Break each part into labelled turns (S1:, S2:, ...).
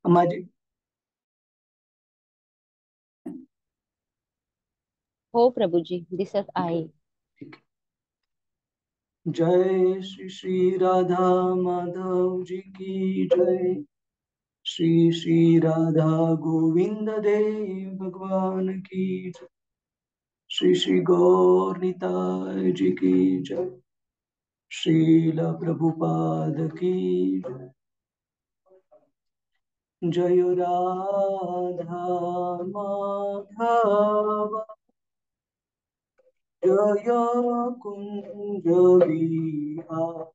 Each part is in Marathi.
S1: अम्मा जी।
S2: हो प्रभु जी, दिसत आहे.
S1: ठीक है। जय श्री श्री राधा माधव जी की जय। श्री श्री राधा गोविंद देव भगवान की जय। श्री श्री गौर निताय जी की जय। श्रील प्रभुपाद की जय। जय राधा माधव जय कुंज बिहार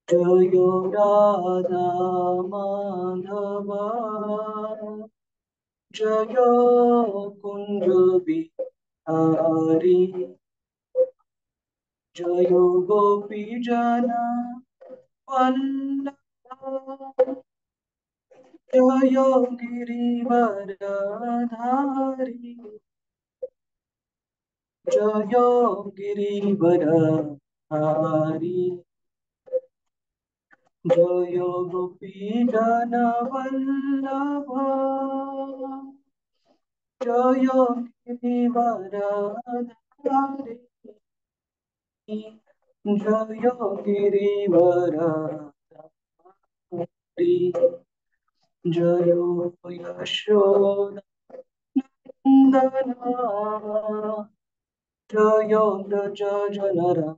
S1: जय राधा माधव जय कुंज बिहारी जय गोपी जन वल्लभ जय गिरिवरधारी जय गिरिवरधारी जय गोपी जन वल्लभ जय गिरिवरधारी जय गिरिवरधारी जय यशोदनंदना जय व्रज जनरा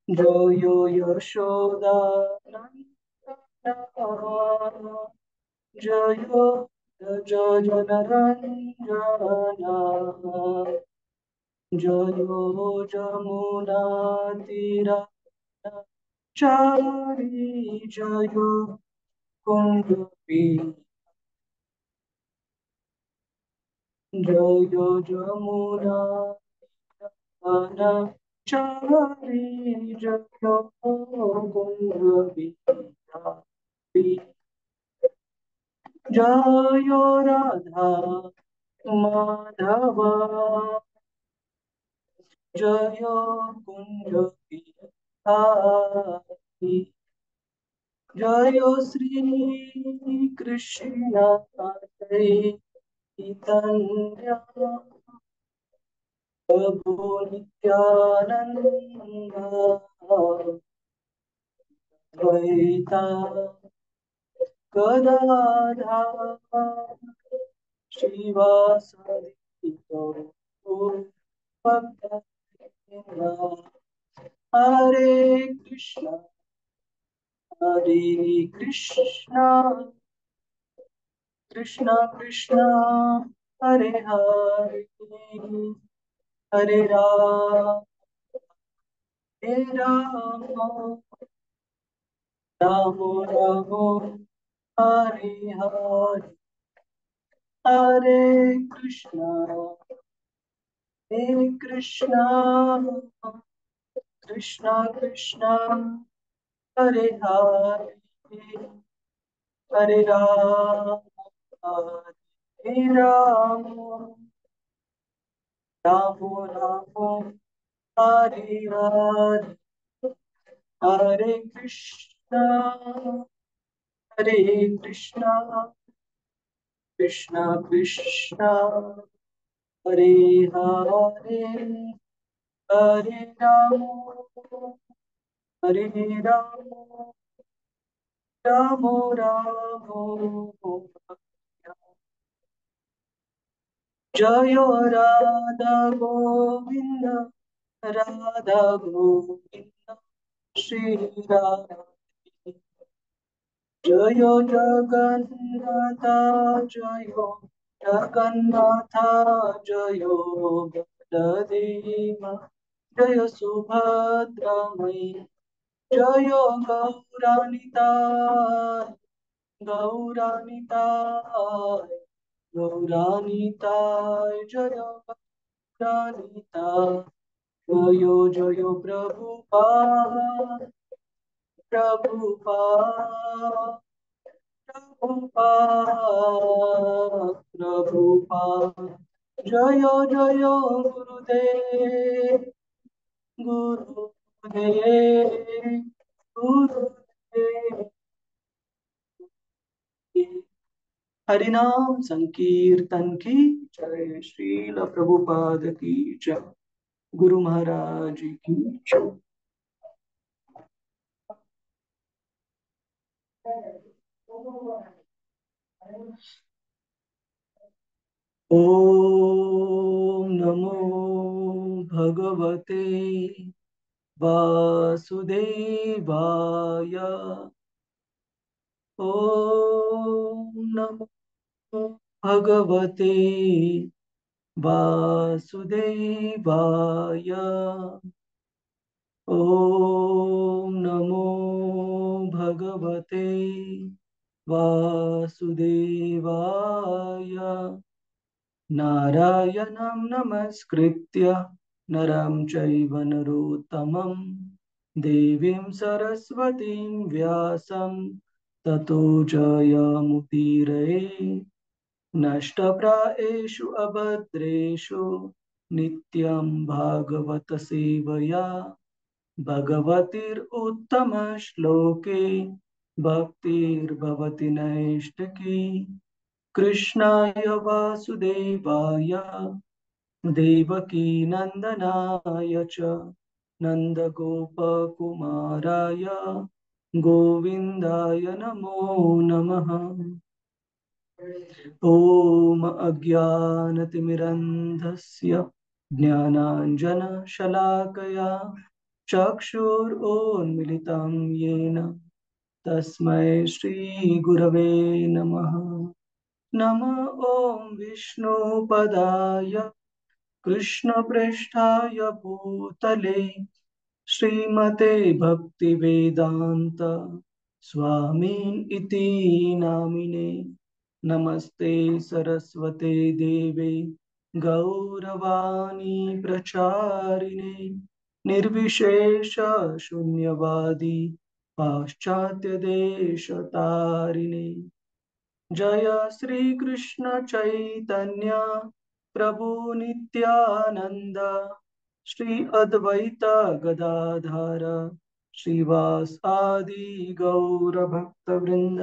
S1: जय यशोदानंदना जय व्रज जनरंजना जय जमुना तीरा चारी जय कुंज जय जमुना चारी जय कुंज बिहारी जय राधा माधव जय कुंज बिहारी जय श्री कृष्ण चैतन्य प्रभु नित्यानंद द्वैता गदाधर श्रीवासदि भक्तवृंद हरे कृष्णा कृष्णा कृष्णा हरे हरे हरे राम राम राम हरे हरे हरे कृष्णा हरे कृष्णा कृष्णा कृष्णा हरे हरे हरे राम राम राम हरे हरे हरे कृष्णा कृष्णा कृष्णा हरे हरे हरे हरे राम राम राम जय राधा गोविंद राधा गोविंद श्री राधे जय जगन्नाथ जय जगन्नाथ जय बलदेव जय सुभद्रमयी जय गौरानिताय गौरानिताय गौरानिताय जय गौरानिताय जय जय प्रभुपाद प्रभुपाद प्रभुपाद जय जय गुरुदेव गुरुदेव हरिनाम संकीर्तन की जय। श्रील प्रभुपाद की जय। गुरु महाराज की जय। ओम नमो भगवते वासुदेवाय। ओम नमो भगवते वासुदेवाय। ओम नमो भगवते वासुदेवाय। नारायणं नमस्कृत्य नरं चैव नरोत्तमं देवीं सरस्वतीं व्यासं ततो जयमुदीरये। नष्टप्रायेषु अभद्रेषु नित्यं भागवत सेवया भगवतीरुत्तमश्लोके भक्तिर्भवति नैष्टिकी। कृष्णाय वासुदेवाय देवकी नन्दनाय च नन्दगोपकुमाराय गोविन्दाय नमो नमः। ॐ अज्ञानतिमिरन्धस्य ज्ञानाञ्जनशलाकया चक्षुरुन्मिलितं येन तस्मै श्रीगुरवे नमः। नमः ॐ विष्णुपदाय कृष्णप्रेष्ठाय भूतले श्रीमते भक्तिवेदान्त स्वामिन् इति नामिने। नमस्ते सरस्वते देवे गौरवाणी प्रचारिणे निर्विशेष शून्यवादी पाश्चात्य देश तारिणे। जय श्री कृष्ण चैतन्य प्रभु नित्यानंद श्री अद्वैत गदाधर श्रीवास आदि गौर भक्त वृंद।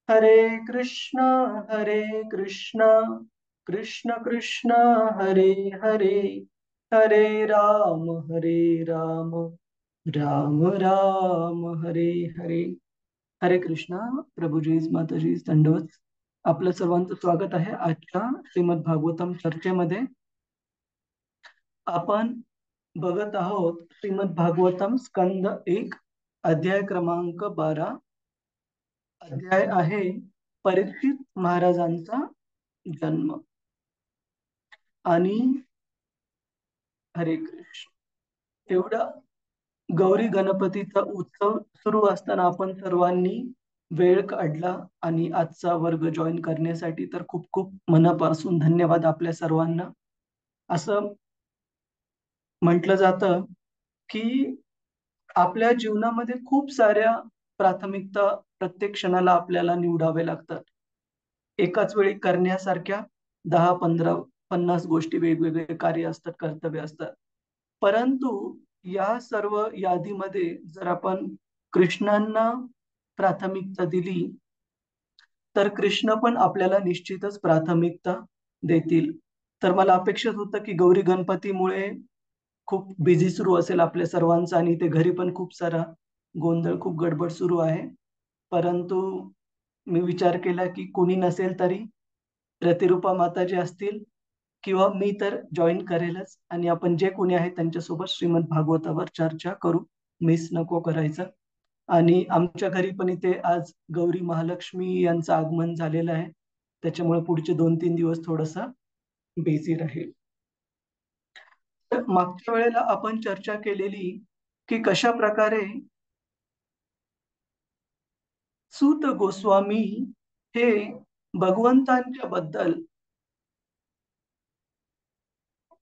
S1: हरे कृष्णा कृष्ण कृष्ण हरे हरे हरे राम राम राम हरे हरे। हरे कृष्णा प्रभुजीज माताजीज दंडवत। आपलं सर्वांचं स्वागत आहे आजच्या श्रीमद भागवतम चर्चेमध्ये। आपण बघत आहोत श्रीमद भागवतम स्कंद 1 अध्याय क्रमांक 12। अध्याय आहे परीक्षित महाराजांचा जन्म। आणि हरे कृष्ण एवढा गौरी गणपतीचा उत्सव सुरू असताना आपण सर्वांनी वेळ काढला आणि आजचा वर्ग जॉईन करण्यासाठी तर खूप खूप मनापासून धन्यवाद आपल्या सर्वांना। असं म्हटलं जातं की आपल्या जीवनामध्ये खूप साऱ्या प्राथमिकता प्रत्येक क्षणाला आपल्याला निवडावे लागतात। एकाच वेळी करण्यासारख्या 10, 15, 50 गोष्टी वेगवेगळे कार्य असतात, कर्तव्य असतात। परंतु या सर्व यादीमध्ये जर आपण कृष्णांना प्राथमिकता दिली तर कृष्ण पण आपल्याला निश्चितच प्राथमिकता देतील। तर मला अपेक्षित होतं की गौरी गणपतीमुळे खूप बिझी सुरू असेल आपल्या सर्वांचं आणि ते घरी पण खूप सारा गोंधळ खूप गडबड सुरू आहे। परंतु मी विचार केला की कोणी नसेल तरी प्रतिरूपा माताजी असतील किंवा मी तर जॉईन करेलच आणि आपण जे कोणी आहे त्यांच्यासोबत श्रीमद भागवतावर चर्चा करू। मिस नको करायचं। आणि आमच्या घरी पण इथे आज गौरी महालक्ष्मी यांचं आगमन झालेलं आहे, त्याच्यामुळे पुढचे 2-3 दिवस थोडंसं बिझी राहील। तर मागच्या वेळेला आपण चर्चा केलेली की कशा प्रकारे सूत गोस्वामी हे भगवंतांच्या बद्दल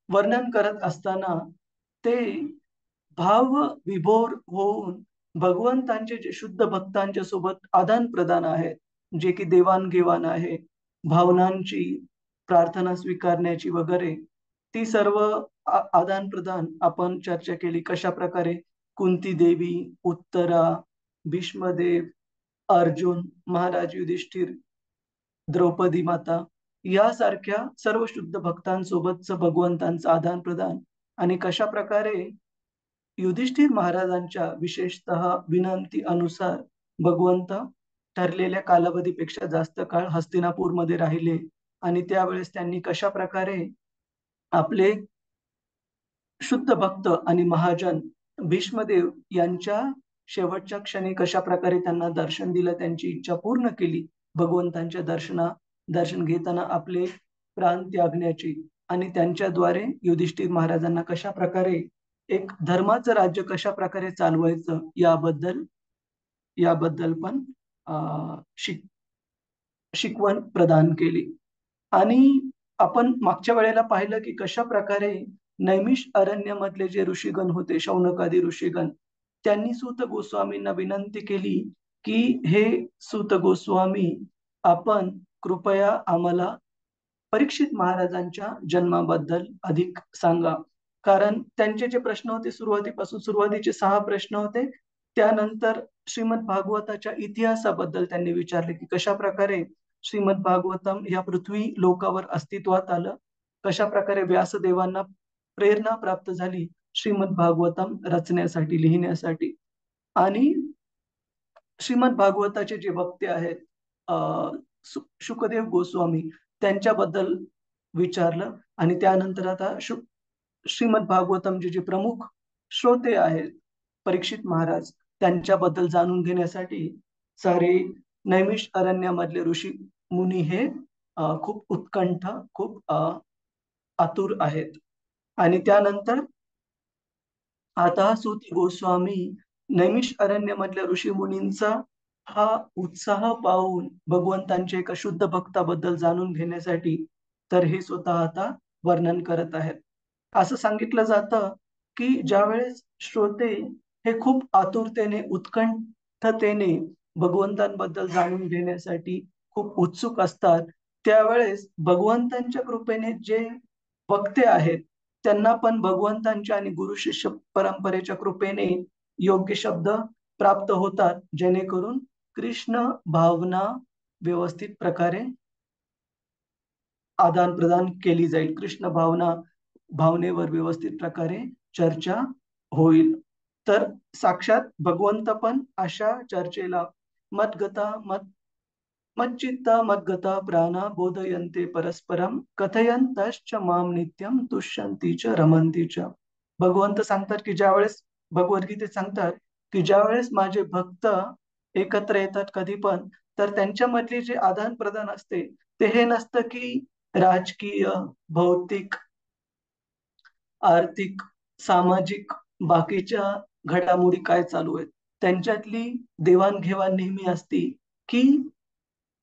S1: वर्णन करत असताना ते भाव विभोर होऊन भगवंतांचे जे शुद्ध भक्तांच्या सोबत आदान प्रदान आहेत, जे की देवाणघेवाण आहे भावनांची, प्रार्थना स्वीकारण्याची वगैरे, ती सर्व आदान प्रदान आपण चर्चा केली। कशा प्रकारे कुंती देवी, उत्तरा, भीष्मदेव, अर्जुन, महाराज युधिष्ठिर द्रौपदी माता यासारख्या सर्व शुद्ध भक्तांसोबतचं भगवंतांचं आदान प्रदान आणि कशा प्रकारे युधिष्ठिर महाराजांच्या विशेषतः विनंती अनुसार भगवंत ठरलेल्या कालावधीपेक्षा जास्त काळ हस्तिनापूरमध्ये राहिले आणि त्यावेळेस त्यांनी कशा प्रकारे आपले शुद्ध भक्त आणि महाजन भीष्मदेव यांच्या शेवटच्या क्षणी कशा प्रकारे त्यांना दर्शन दिलं, त्यांची इच्छा पूर्ण केली, भगवंतांच्या दर्शन घेताना आपले प्राण त्यागण्याची आणि त्यांच्याद्वारे युधिष्ठिर महाराजांना कशा प्रकारे एक धर्माचं राज्य कशा प्रकारे चालवायचं याबद्दल पण शिकवण प्रदान केली. आणि आपण मागच्या वेळेला पाहिलं की कशा प्रकारे नैमिष अरण्यामधले जे ऋषीगण होते, शौनकादी ऋषीगण, त्यांनी सूत गोस्वामींना विनंती केली की हे सूत गोस्वामी, आपण कृपया आम्हाला परीक्षित महाराजांच्या जन्माबद्दल अधिक सांगा. कारण त्यांचे जे प्रश्न होते सुरुवातीचे 6 प्रश्न होते, त्यानंतर श्रीमद भागवताच्या इतिहासाबद्दल त्यांनी विचारले की कशा प्रकारे श्रीमद भागवतम या पृथ्वी लोकावर अस्तित्वात आलं, कशा प्रकारे व्यासदेवांना प्रेरणा प्राप्त झाली श्रीमद भागवतम रचण्यासाठी, लिहिण्यासाठी. आणि श्रीमद भागवताचे जे वक्ते आहेत शुकदेव गोस्वामी, त्यांच्याबद्दल विचारलं. आणि त्यानंतर आता श्रीमद भागवतमचे जे प्रमुख श्रोते आहेत परीक्षित महाराज, त्यांच्याबद्दल जाणून घेण्यासाठी सारे नैमिष अरण्यामधले ऋषी मुनी हे खूप उत्कंठ, खूप आतुर आहेत. आणि त्यानंतर आता सूत गोस्वामी नैमिष अरण्यामधल्या ऋषी मुनींचा हा उत्साह पाहून भगवंतांच्या एका शुद्ध भक्ताबद्दल जाणून घेण्यासाठी तर हे स्वतः आता वर्णन करत आहेत. असं सांगितलं जातं की ज्यावेळेस श्रोते हे खूप आतुरतेने, उत्कंठतेने भगवंतांबद्दल जाणून घेण्यासाठी खूप उत्सुक असतात, त्यावेळेस भगवंतांच्या कृपेने जे वक्ते आहेत त्यांना पण भगवंतांच्या आणि गुरु शिष्य परंपरेच्या कृपेने योग्य शब्द प्राप्त होतात, जेणेकरून कृष्ण भावना व्यवस्थित प्रकारे आदान प्रदान केली जाईल, कृष्ण भावनेवर व्यवस्थित प्रकारे चर्चा होईल. तर साक्षात भगवंत पण अशा चर्चेला मच्चित्ता मद्गता प्राणा बोधयन्ते परस्परम कथयन्तश्च माम नित्यम तुष्यन्ति च रमन्ति च. भगवंत सांगतात की ज्यावेळेस, भगवद्गीतेत सांगतात की ज्यावेळेस माझे भक्त एकत्र येतात कधी पण, तर त्यांच्यामधले जे आदान प्रदान असते ते हे नसतं की राजकीय, भौतिक, आर्थिक, सामाजिक, बाकीच्या घडामोडी काय चालू आहेत, त्यांच्यातली देवाणघेवाण नेहमी असती की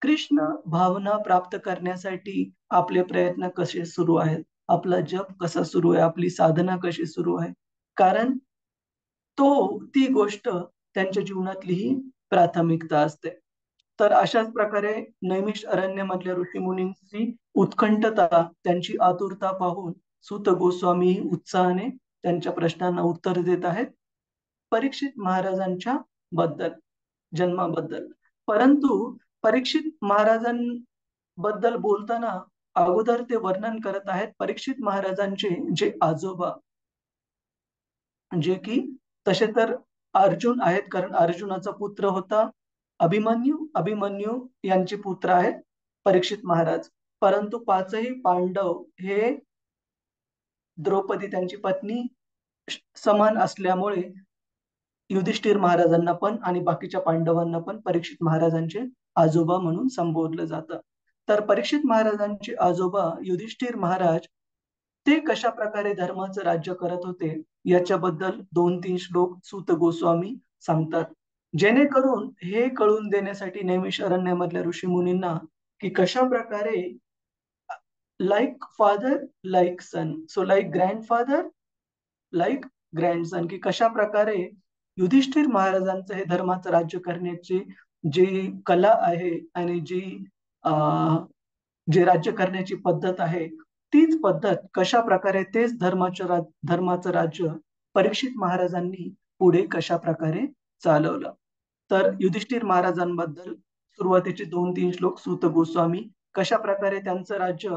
S1: कृष्ण भावना प्राप्त करण्यासाठी आपले प्रयत्न कसे सुरू आहेत, आपला जप कसा सुरू आहे, आपली साधना कशी सुरू आहे. कारण ती गोष्ट त्यांच्या जीवनातली ही प्राथमिकता असते. तर अशाच प्रकारे नैमिष अरण्यामधल्या ऋषीमुनींची उत्कंठता, त्यांची आतुरता पाहून सूत गोस्वामी उत्साहाने त्यांच्या प्रश्नांना उत्तर देत आहेत परीक्षित महाराजांच्या जन्माबद्दल. परंतु परीक्षित महाराजांबद्दल बोलताना अगोदर ते वर्णन करत आहेत परीक्षित महाराजांचे जे आजोबा, जे की तसे तर अर्जुन आहेत, कारण अर्जुनाचा पुत्र होता अभिमन्यू यांचे पुत्र आहेत परीक्षित महाराज. परंतु 5ही पांडव हे द्रौपदी त्यांची पत्नी समान असल्यामुळे युधिष्ठिर महाराजांना पण आणि बाकीच्या पांडवांना पण परीक्षित महाराजांचे आजोबा म्हणून संबोधलं जातं. तर परीक्षित महाराजांचे आजोबा युधिष्ठिर महाराज ते कशा प्रकारे धर्माचं राज्य करत होते याच्याबद्दल 2-3 श्लोक सूत गोस्वामी सांगतात, जेणेकरून हे कळून देण्यासाठी नैमिष अरण्यामधल्या ऋषीमुनींना की कशा प्रकारे लाईक फादर लाईक सन, सो लाईक ग्रँडफादर लाईक ग्रँडसन, की कशा प्रकारे युधिष्ठिर महाराजांचं हे धर्माचं राज्य करण्याची जी कला आहे आणि जे राज्य करण्याची पद्धत आहे, तीच पद्धत कशा प्रकारे तेच धर्माचं राज्य परीक्षित महाराजांनी पुढे कशा प्रकारे चालवलं. तर युधिष्ठिर महाराजांबद्दल सुरुवातीचे 2-3 श्लोक सूत गोस्वामी कशा प्रकारे त्यांचं राज्य,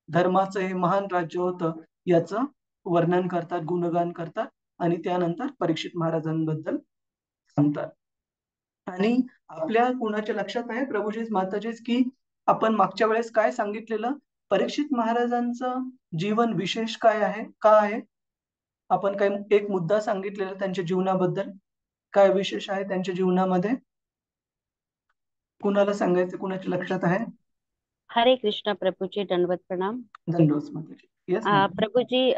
S1: धर्माचं हे महान राज्य होतं याचं वर्णन करतात, गुणगान करतात आणि त्यानंतर परीक्षित महाराजांबद्दल सांगतात. आणि आपल्या कुणाच्या लक्षात आहे प्रभूजीच माताजीच की आपण मागच्या वेळेस काय सांगितलेलं? परीक्षित महाराजांचं जीवन विशेष काय आहे? का आहे? आपण काही एक मुद्दा सांगितलेला त्यांच्या जीवनाबद्दल. काय विशेष आहे त्यांच्या जीवनामध्ये? कुणाला सांगायचं, कुणाच्या लक्षात आहे?
S2: हरे कृष्ण प्रभूजी, दंडवत प्रणाम.
S1: धन्यवाद माताजी. Yes madam.
S2: प्रभूजी,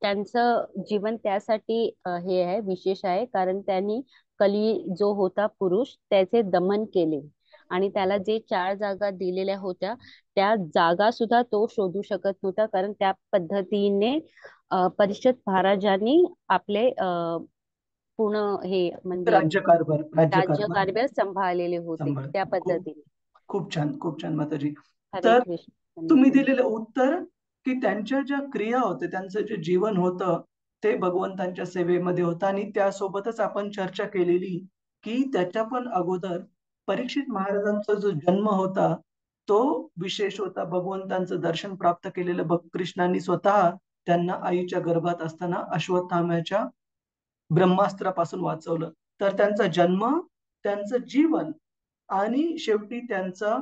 S2: त्यांचं जीवन त्यासाठी हे आहे, विशेष आहे, कारण त्यांनी कली जो होता पुरुष त्याचे दमन केले आणि त्याला जे 4 जागा दिलेल्या होत्या त्या जागा सुद्धा तो शोधू शकत नव्हता, कारण त्या पद्धतीने परीक्षित महाराजांनी आपले पूर्ण हे म्हणजे
S1: राज्यकारभार राज्यकारभार
S2: राज्यकारभार सांभाळलेले होते
S1: सांभाळ.
S2: त्या
S1: खूप
S2: पद्धतीने.
S1: खूप छान, खूप छान माताजी.
S2: हरे
S1: तर
S2: कृष्ण.
S1: तुम्ही
S2: धन्यवाद.
S1: दिलेलं उत्तर की त्यांच्या ज्या क्रिया होत्या, त्यांचं जे जीवन होतं ते भगवंतांच्या सेवेमध्ये होतं आणि त्यासोबतच आपण चर्चा केलेली की त्याच्या पण अगोदर परीक्षित महाराजांचा जो जन्म होता तो विशेष होता. भगवंतांचं दर्शन प्राप्त केलेलं कृष्णांनी स्वतः त्यांना आईच्या गर्भात असताना अश्वत्थाम्याच्या ब्रह्मास्त्रापासून वाचवलं. तर त्यांचा जन्म, त्यांचं जीवन आणि शेवटी त्यांचा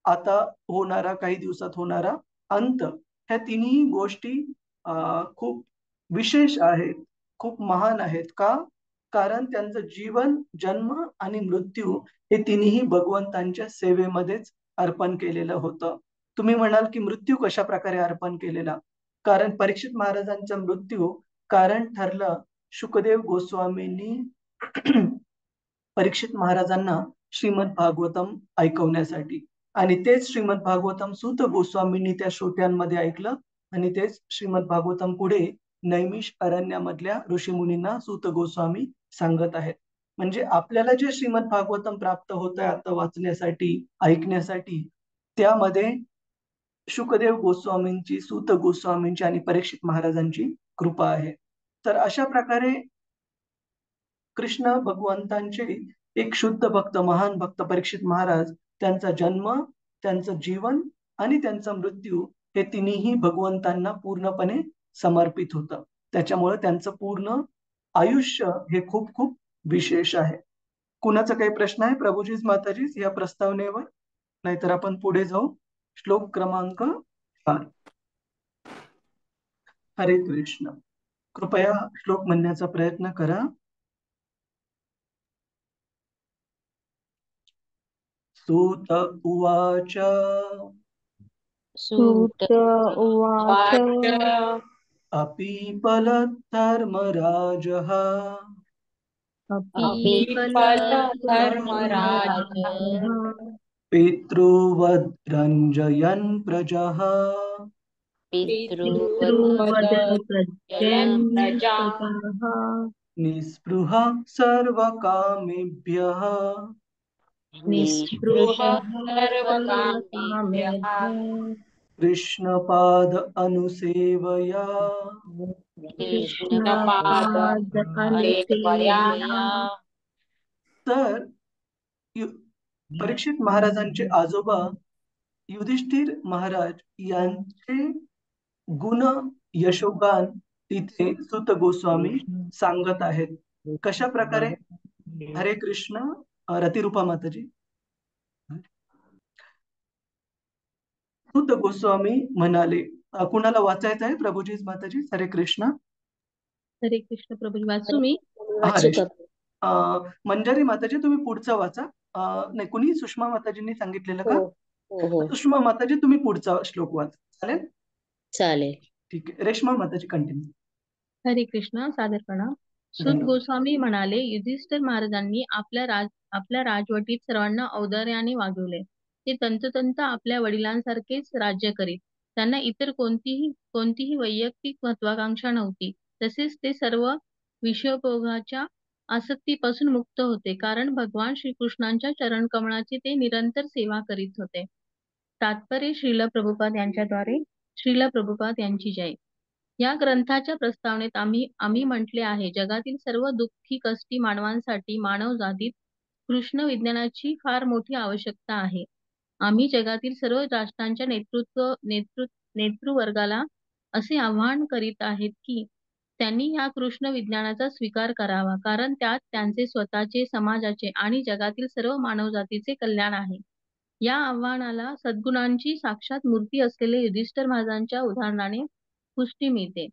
S1: आता होणारा, काही दिवसात होणारा अंत, ह्या तिन्ही गोष्टी खूप विशेष आहेत, खूप महान आहेत. का? कारण त्यांचं जीवन, जन्म आणि मृत्यू हे तिन्ही भगवंतांच्या सेवेमध्येच अर्पण केलेलं होतं. तुम्ही म्हणाल की मृत्यू कशा प्रकारे अर्पण केलेला? कारण परीक्षित महाराजांचा मृत्यू कारण ठरलं शुकदेव गोस्वामींनी परीक्षित महाराजांना श्रीमद भागवतम ऐकवण्यासाठी, आणि तेच श्रीमद भागवतम सूत गोस्वामींनी त्या श्रोत्यांमध्ये ऐकलं आणि तेच श्रीमद भागवतम पुढे नैमिष अरण्यामधल्या ऋषीमुनींना सूत गोस्वामी सांगत आहेत. म्हणजे आपल्याला जे श्रीमद भागवतम प्राप्त होत आहे आता वाचण्यासाठी, ऐकण्यासाठी, त्यामध्ये शुकदेव गोस्वामींची, सूत गोस्वामींची आणि परीक्षित महाराजांची कृपा आहे. तर अशा प्रकारे कृष्ण भगवंतांचे एक शुद्ध भक्त, महान भक्त परीक्षित महाराज, त्यांचा जन्म, त्यांचं जीवन आणि त्यांचा मृत्यू हे तिन्ही भगवंतांना पूर्णपणे समर्पित होतं. त्याच्यामुळे त्यांचं पूर्ण आयुष्य हे खूप खूप विशेष आहे. कुणाचा काही प्रश्न आहे प्रभूजीच माताजीच या प्रस्तावनेवर? नाहीतर आपण पुढे जाऊ. श्लोक क्रमांक 4. हरे कृष्ण. कृपया श्लोक म्हणण्याचा प्रयत्न करा. सूत उवाच
S2: सूत
S3: सूत उवाच
S1: अपीपलधर्मराजः
S2: धर्मराज
S3: अपीपलधर्मराजः
S1: पितृवद्रञ्जयन् प्रजः
S3: पितृवदं प्रजन् प्रजाः
S1: निःस्पृहः सर्वकामेभ्यः
S3: निःस्पृहः सर्वकामेभ्यः
S1: कृष्णपाद अनुसेवया.
S3: कृष्णपाद अनुसेवया.
S1: तर परीक्षित महाराजांचे आजोबा युधिष्ठिर महाराज यांचे गुण, यशोगान तिथे सुत गोस्वामी सांगत आहेत. कशा प्रकारे? हरे कृष्ण. रतिरूपा माताजी. सुत गोस्वामी म्हणाले, कुणाला वाचायचं आहे प्रभूजीच माताजी? हरे कृष्ण.
S3: हरे कृष्ण प्रभू. वाचू मी?
S1: हरे. मंजारी माताजी तुम्ही पुढचा वाचा. नाही, कुणी सुषमा माताजींनी सांगितलेलं का?
S2: हो.
S1: सुषमा माताजी तुम्ही पुढचा श्लोक वाचा. चालेल?
S2: चालेल.
S1: ठीक आहे. रेश्मा माताजी कंटिन्यू.
S3: हरे कृष्ण. सादर प्रणाम. सुत
S1: धन्यवाद.
S3: गोस्वामी म्हणाले, युधिष्ठिर महाराजांनी आपल्या राजवटीत सर्वांना औदार्याने वागवले. ते तंतोतंत आपल्या वडिलांसारखेच राज्य करीत. त्यांना इतर कोणतीही वैयक्तिक महत्वाकांक्षा नव्हती. तसेच ते सर्व विषयोपभोगाच्या आसक्तीपासून मुक्त होते, कारण भगवान श्रीकृष्णांच्या चरणकमळाची ते निरंतर सेवा करीत होते. तात्पर्य श्रील प्रभुपाद यांच्याद्वारे. श्रील प्रभुपाद यांची जय. या ग्रंथाच्या प्रस्तावनेत आम्ही म्हटले आहे, जगातील सर्व दुःखी कष्टी मानवांसाठी मानव जातीत कृष्ण विज्ञानाची फार मोठी आवश्यकता आहे. आम्ही जगातील सर्व राष्ट्रांच्या नेतृवर्गाला असे आवाहन करीत आहेत की त्यांनी या कृष्ण विज्ञानाचा स्वीकार करावा, कारण त्यात त्यांचे स्वतःचे, समाजाचे आणि जगातील सर्व मानवजातीचे कल्याण आहे. या आव्हानाला सद्गुणांची साक्षात मूर्ती असलेले युधिष्ठिर महाराजांच्या उदाहरणाने पुष्टी मिळते.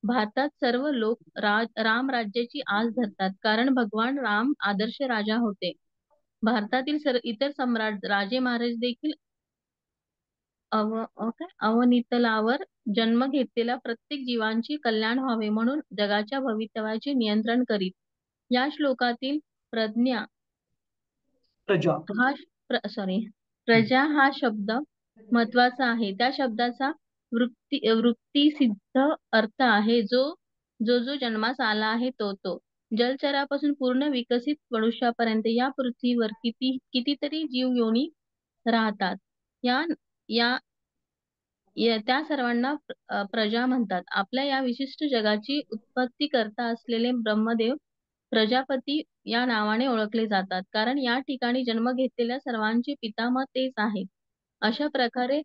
S3: भारतात सर्व लोक राम राज्याची आस धरतात, कारण भगवान राम आदर्श राजा होते. भारतातील इतर सम्राट, राजे महाराज देखील अवनीतलावर जन्म घेतलेल्या प्रत्येक जीवांचे कल्याण व्हावे म्हणून जगाच्या भवितव्याचे नियंत्रण करीत. या श्लोकातील प्रज्ञा
S1: प्रजा
S3: हा प्रजा हा शब्द महत्वाचा आहे. त्या शब्दाचा वृत्ती सिद्ध अर्थ आहे, जो जन्मास आला आहे तो जलचरापासून पूर्ण विकसित मनुष्यापर्यंत या पृथ्वीवर कितीतरी जीव योनी राहतात. या त्या सर्वांना प्रजा म्हणतात. आपल्या या विशिष्ट जगाची उत्पत्ती करता असलेले ब्रह्मदेव प्रजापती या नावाने ओळखले जातात, कारण या ठिकाणी जन्म घेतलेल्या सर्वांचे पितामह तेच आहेत. अशा प्रकारे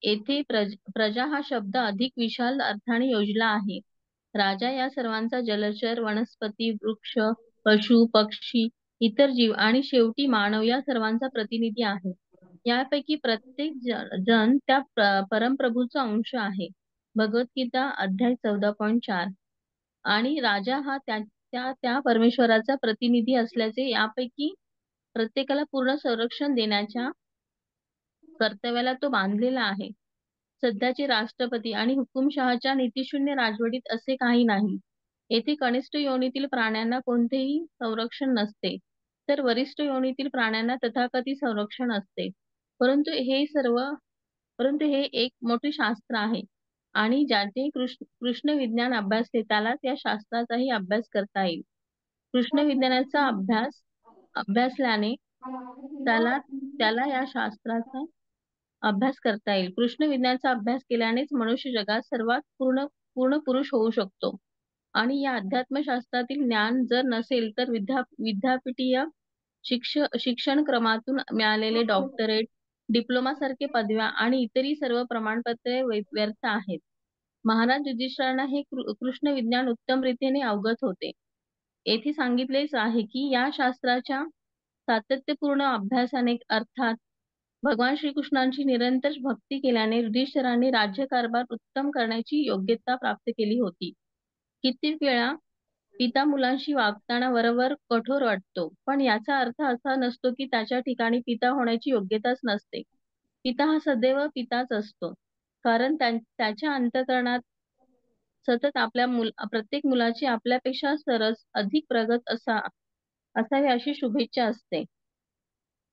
S3: येथे प्रजा हा शब्द अधिक विशाल अर्थाने योजला आहे. राजा या सर्वांचा जलचर, वनस्पती, वृक्ष, पशु, पक्षी, इतर जीव आणि शेवटी मानव या सर्वांचा प्रतिनिधी आहे. यापैकी प्रत्येक जण त्या परमप्रभूचा अंश आहे. भगवद्गीता अध्याय 14.4. आणि राजा हा त्या परमेश्वराचा प्रतिनिधी असल्याचे यापैकी प्रत्येकाला पूर्ण संरक्षण देण्याच्या कर्तव्याला तो बांधलेला आहे. सध्याचे राष्ट्रपती आणि हुकुमशहाच्या नीतिशून्य राजवटीत असे काही नाही. येथे कनिष्ठ योनीतील प्राण्यांना कोणतेही संरक्षण नसते, तर वरिष्ठ योनीतील प्राण्यांना तथाकथित संरक्षण असते. परंतु हे एक मोठे शास्त्र आहे, आणि ज्याने कृष्ण विज्ञान अभ्यासले त्यालाच या शास्त्राचाही अभ्यास करता येईल. कृष्ण विज्ञानाचा अभ्यासल्याने त्याला या शास्त्राचा अभ्यास करता येईल. कृष्ण विज्ञानाचा अभ्यास केल्यानेच मनुष्य जगात सर्वात पूर्ण पुरुष होऊ शकतो. आणि या अध्यात्मशास्त्रातील ज्ञान जर नसेल तर विद्यापीठीय शिक्षण क्रमातून मिळालेले डॉक्टरेट, डिप्लोमा सारखे पदव्या आणि इतरही सर्व प्रमाणपत्रे व्यर्थ आहेत. महाराज युधिष्ठिरांना हे कृष्ण विज्ञान उत्तम रीतीने अवगत होते. येथे सांगितलेच आहे की या शास्त्राच्या सातत्यपूर्ण अभ्यासाने, अर्थात भगवान श्रीकृष्णांची निरंतर भक्ती केल्याने युधिष्ठिरांनी राज्यकारभार उत्तम करण्याची योग्यता प्राप्त केली होती. कित्येक वेळा पिता मुलांशी वागताना वरवर कठोर वाटतो, पण याचा अर्थ असा नसतो की त्याच्या ठिकाणी पिता होण्याची योग्यताच नसते. पिता हा सदैव पिताच असतो, कारण त्याच्या अंतःकरणात सतत प्रत्येक मुलाची आपल्यापेक्षा सरस, अधिक प्रगत असावे अशी शुभेच्छा असते.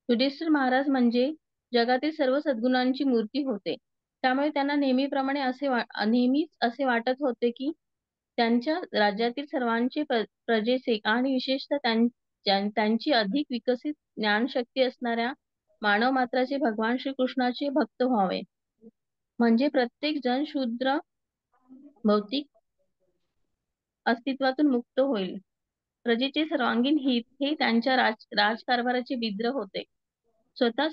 S3: युधिष्ठिर महाराज म्हणजे जगातील सर्व सद्गुणांची मूर्ती होते. त्यामुळे त्यांना नेहमीच असे वाटत होते की त्यांच्या राज्यातील सर्वांचे प्रजेचे आणि विशेषतः त्यांची अधिक विकसित ज्ञानशक्ती असणाऱ्या मानव मात्राचे भगवान श्रीकृष्णाचे भक्त व्हावे. म्हणजे प्रत्येक जण शूद्र भौतिक अस्तित्वातून मुक्त होईल. प्रजेचे सर्वांगीण हित हे त्यांच्या राजकारभाराचे बिद्र होते. स्वतः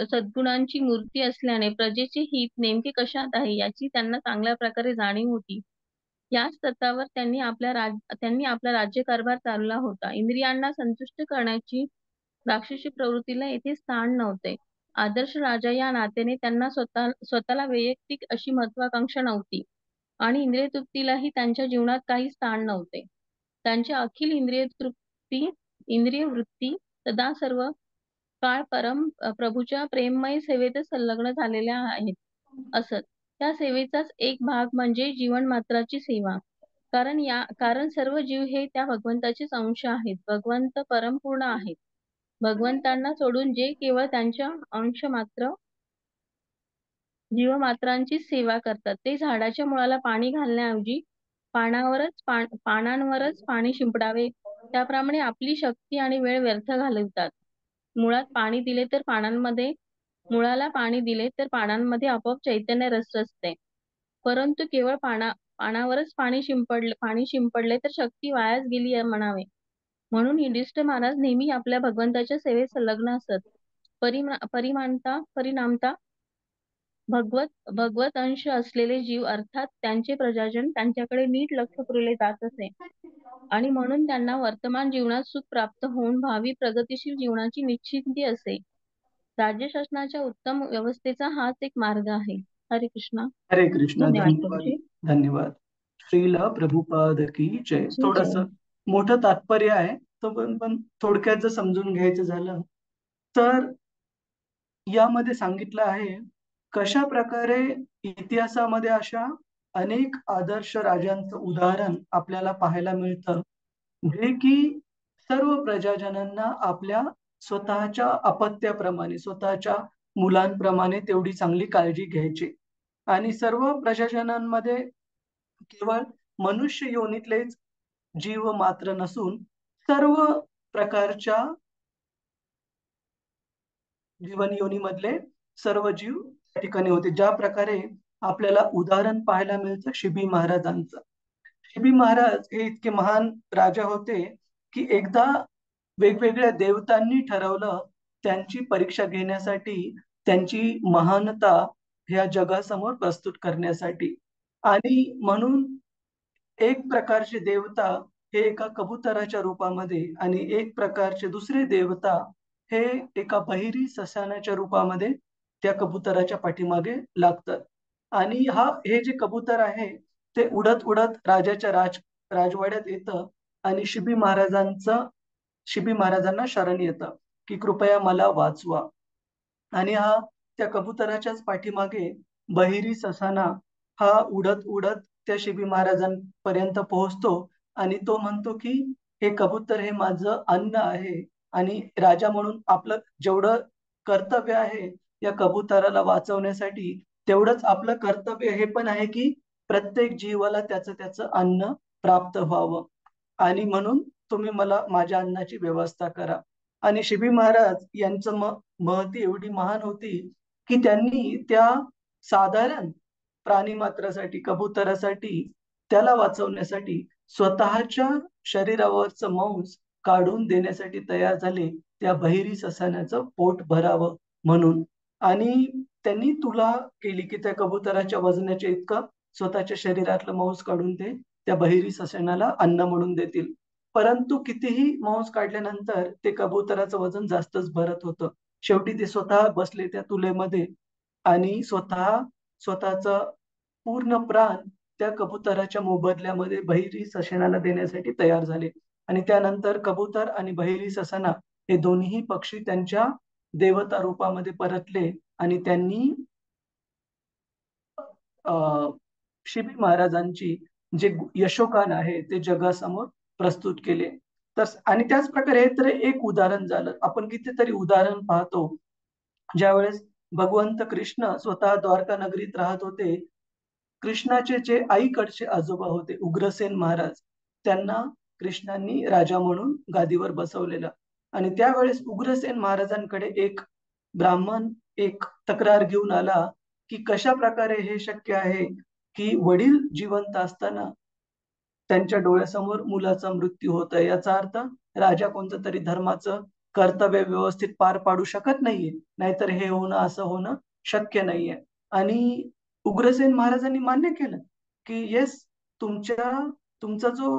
S3: सद्गुणांची मूर्ती असल्याने प्रजेचे हित नेमके कशात आहे याची त्यांना चांगल्या प्रकारे जाणीव होती. याच तत्वावर त्यांनी आपला राज्यकारभार चालवला होता. इंद्रियांना संतुष्ट करण्याची राक्षसी प्रवृत्तीला येथे स्थान नव्हते. आदर्श राजा या नात्याने त्यांना स्वतःला वैयक्तिक अशी महत्वाकांक्षा नव्हती, आणि इंद्रिय तृप्तीलाही त्यांच्या जीवनात काही स्थान नव्हते. त्यांच्या अखिल इंद्रिय वृत्ती सदा सर्व काळ प्रभूच्या प्रेममय सेवेतच संलग्न झालेल्या आहेत असत. त्या सेवेचाच एक भाग म्हणजे जीवनमात्राची सेवा. कारण सर्व जीव हे त्या भगवंताचेच अंश आहेत. भगवंत परमपूर्ण आहेत. भगवंतांना सोडून जे केवळ त्यांच्या अंशमात्र जीवमात्रांचीच सेवा करतात, ते झाडाच्या मुळाला पाणी घालण्याऐवजी पानांवरच पाणी शिंपडावे, त्याप्रमाणे आपली शक्ती आणि वेळ व्यर्थ घालवतात. मुळाला पाणी दिले तर पानांमध्ये आपोआप चैतन्य रस रसते. परंतु केवळ पानावरच पाणी शिंपडले तर शक्ती वायाच गेली म्हणावे. म्हणून युधिष्ठिर महाराज नेहमी आपल्या भगवंताच्या सेवेत संलग्न असत. परिणामता भगवत अंश असलेले जीव अर्थात त्यांचे प्रजाजन त्यांच्याकडे नीट लक्ष पुरवले जात असे आणि म्हणून त्यांना वर्तमान जीवनात सुख प्राप्त होऊन भावी प्रगतीशील जीवनाची निश्चिती असे. राज्यशासनाच्या उत्तम व्यवस्थेचा हाच एक मार्ग आहे. हरे कृष्णा.
S1: हरे कृष्णा.
S3: धन्यवाद
S1: धन्यवाद.
S3: प्रभूजी.
S1: धन्यवाद. श्रीला प्रभुपाद की जय.
S3: जय
S1: थोडस
S3: जय.
S1: मोठं तात्पर्य आहे तो पण थोडक्यात जर समजून घ्यायचं झालं तर यामध्ये सांगितलं आहे कशा प्रकारे इतिहासामध्ये अशा अनेक आदर्श राजांचं उदाहरण आपल्याला पाहायला मिळतं जे की सर्व प्रजाजनांना आपल्या स्वतःच्या अपत्याप्रमाणे स्वतःच्या मुलांप्रमाणे तेवढी चांगली काळजी घ्यायची आणि सर्व प्रजाजनांमध्ये केवळ मनुष्य योनीतलेच जीव मात्र नसून सर्व प्रकारच्या जीवन योनीमधले सर्व जीव त्या ठिकाणी होते. ज्या प्रकारे आपल्याला उदाहरण पाहायला मिळतं शिबी महाराजांचं. शिबी महाराज हे इतके महान राजा होते की एकदा वेगवेगळ्या देवतांनी ठरवलं त्यांची परीक्षा घेण्यासाठी त्यांची महानता ह्या जगासमोर प्रस्तुत करण्यासाठी आणि म्हणून एक प्रकारचे देवता हे एका कबुतराच्या रूपामध्ये आणि एक प्रकारचे दुसरे देवता हे एका बहिरी ससाण्याच्या रूपामध्ये त्या कबुतराच्या पाठीमागे लागतात आणि हे जे कबूतर आहे ते उडत उडत राजाच्या राजवाड्यात येतं आणि शिबी महाराजांना शरण येतं की कृपया मला वाचवा आणि त्या कबुतराच्याच पाठीमागे बहिरी ससाना हा उडत उडत त्या शिबी महाराजांपर्यंत पोहोचतो आणि तो म्हणतो की हे कबूतर हे माझं अन्न आहे आणि राजा म्हणून आपलं जेवढं कर्तव्य आहे या कबुतराला वाचवण्यासाठी तेवढंच आपलं कर्तव्य हे पण आहे की प्रत्येक जीवाला त्याचं अन्न प्राप्त व्हावं आणि म्हणून तुम्ही मला माझ्या अन्नाची व्यवस्था करा. आणि शिबी महाराज यांचं महती एवढी महान होती की त्यांनी त्या साधारण प्राणी मात्रासाठी कबुतरासाठी त्याला वाचवण्यासाठी स्वतःच्या शरीरावरचं मांस काढून देण्यासाठी तयार झाले त्या बहिरी ससाण्याचं पोट भरावं म्हणून आणि त्यांनी तुला केली की त्या कबुतराच्या वजनाच्या इतकं स्वतःच्या शरीरातलं मांस काढून ते त्या बहिरी ससाण्याला अन्न म्हणून देतील. परंतु कितीही मांस काढल्यानंतर ते कबुतराचं वजन जास्तच भरत होतं. शेवटी ते स्वतः बसले त्या तुलेमध्ये आणि स्वतःचा पूर्ण प्राण त्या कबुतराच्या मोबदल्यामध्ये बहिरी ससेनाला देण्यासाठी तयार झाले आणि त्यानंतर कबूतर आणि बहिरी ससाना हे दोन्ही पक्षी त्यांच्या देवता रूपामध्ये परतले आणि त्यांनी शिबी महाराजांची जे यशोगान आहे ते जगासमोर प्रस्तुत केले. तर आणि त्याच प्रकारे हे तर एक उदाहरण झालं. आपण कितीतरी उदाहरण पाहतो ज्यावेळेस भगवंत कृष्ण स्वतः द्वारका नगरीत राहत होते. कृष्णाचे जे आईकडचे आजोबा होते उग्रसेन महाराज त्यांना कृष्णांनी राजा म्हणून गादीवर बसवलेलं आणि त्यावेळेस उग्रसेन महाराजांकडे एक ब्राह्मण एक तक्रार घेऊन आला की कशा प्रकारे हे शक्य आहे की वडील जिवंत असताना त्यांच्या डोळ्यासमोर मुलाचा मृत्यू होत आहे. याचा अर्थ राजा कोणतं तरी धर्माचं कर्तव्य व्यवस्थित पार पाडू शकत नाहीये, नाहीतर हे होणं असं होणं शक्य नाहीये. आणि उग्रसेन महाराजांनी मान्य केलं की येस तुमचा जो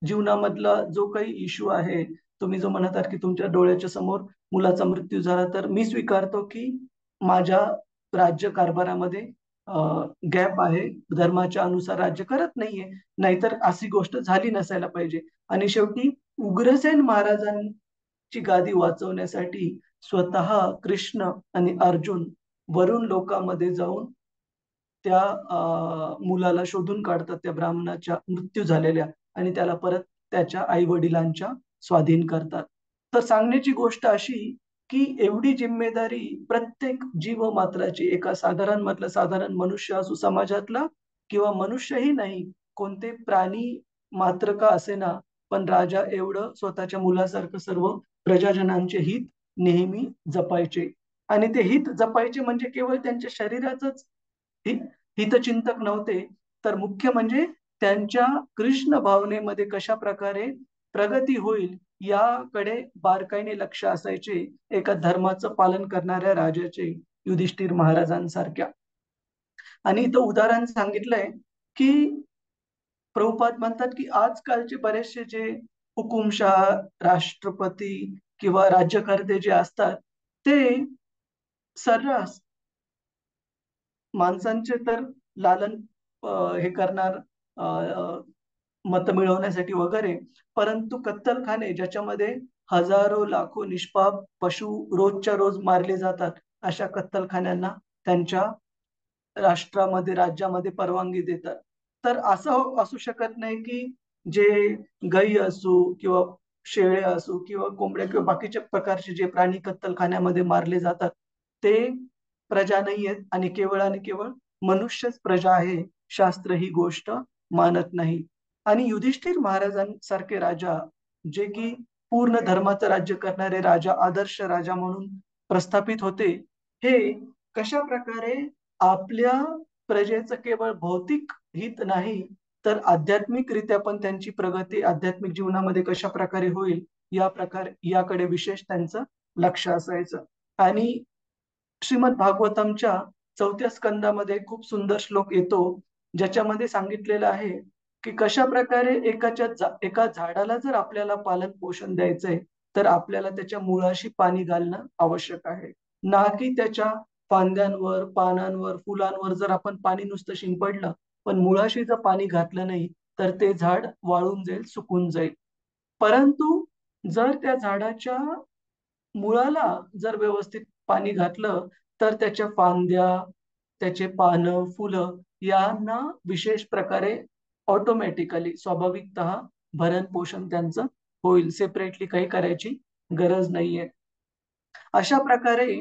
S1: जीवनामधला जो काही इश्यू आहे तुम्ही जो म्हणत आहात की तुमच्या डोळ्याच्या समोर मुलाचा मृत्यू झाला तर मी स्वीकारतो की माझ्या राज्य कारभारामध्ये गॅप आहे, धर्माच्या अनुसार राज्य करत नाहीये, नाहीतर अशी गोष्ट झाली नसायला पाहिजे. आणि शेवटी उग्रसेन महाराजांची गादी वाचवण्यासाठी स्वतः कृष्ण आणि अर्जुन वरून लोकांमध्ये जाऊन त्या मुलाला शोधून काढतात त्या ब्राह्मणाच्या मृत्यू झालेल्या आणि त्याला परत त्याच्या आई वडिलांच्या स्वाधीन करतात. तर सांगण्याची गोष्ट अशी की एवढी जिम्मेदारी प्रत्येक जीव मात्राची एका साधारण मनुष्य असो समाजातला किंवा मनुष्यही नाही कोणते प्राणी मात्र का असेना पण राजा एवढं स्वतःच्या मुलासारखं सर्व प्रजाजनांचे हित नेहमी जपायचे आणि ते हित जपायचे म्हणजे केवळ त्यांच्या शरीराचंच हितचिंतक नव्हते तर मुख्य म्हणजे त्यांच्या कृष्ण भावनेमध्ये कशा प्रकारे प्रगती होईल याकडे बारकाईने लक्ष असायचे एका धर्माचं पालन करणाऱ्या राजाचे, युधिष्ठिर महाराजांसारख्या. आणि इथं उदाहरण सांगितलंय की प्रभुपाद म्हणतात की आजकालचे बरेचसे जे हुकुमशाह, राष्ट्रपती किंवा राज्यकर्ते जे असतात ते सर्रास माणसांचे तर लालन हे करणार, मत मिळवण्यासाठी वगैरे, परंतु कत्तलखाने ज्याच्यामध्ये हजारो लाखो निष्पाप पशु रोजच्या रोज मारले जातात, अशा कत्तलखान्यांना त्यांच्या राष्ट्रामध्ये, राज्यामध्ये परवानगी देतात. तर असं असू शकत नाही की जे गायी असू किंवा शेळ्या असू किंवा कोंबड्या किंवा बाकीच्या प्रकारचे जे प्राणी कत्तलखान्यामध्ये मारले जातात ते प्रजा नाही आहेत आणि केवळ मनुष्यच प्रजा आहे, शास्त्र ही गोष्ट मानत नाही. आणि युधिष्ठिर महाराजांसारखे राजा, जे की पूर्ण धर्माचं राज्य करणारे राजा, आदर्श राजा म्हणून प्रस्थापित होते, हे कशा प्रकारे आपल्या प्रजेचं केवळ भौतिक हित नाही तर आध्यात्मिकरित्या पण त्यांची प्रगती आध्यात्मिक जीवनामध्ये कशा प्रकारे होईल याकडे विशेष त्यांचं लक्ष असायचं. आणि श्रीमद भागवतमच्या 4थ्या स्कंदामध्ये खूप सुंदर श्लोक येतो ज्याच्यामध्ये सांगितलेलं आहे की कशा प्रकारे एका झाडाला जर आपल्याला पालन पोषण द्यायचंय तर आपल्याला त्याच्या मुळाशी पाणी घालणं आवश्यक आहे, ना की त्याच्या फांद्यांवर, पानांवर, फुलांवर जर आपण पाणी नुसतं शिंपडलं पण मुळाशी जर पाणी घातलं नाही तर ते झाड वाळून जाईल, सुकून जाईल. परंतु जर त्या झाडाच्या मुळाला जर व्यवस्थित पाणी घातलं तर त्याच्या फांद्या, त्याचे पानं, फुलं यांना विशेष प्रकारे ऑटोमॅटिकली स्वाभाविकतः भरण पोषण त्यांचं होईल, सेपरेटली काही करायची गरज नाहीये. अशा प्रकारे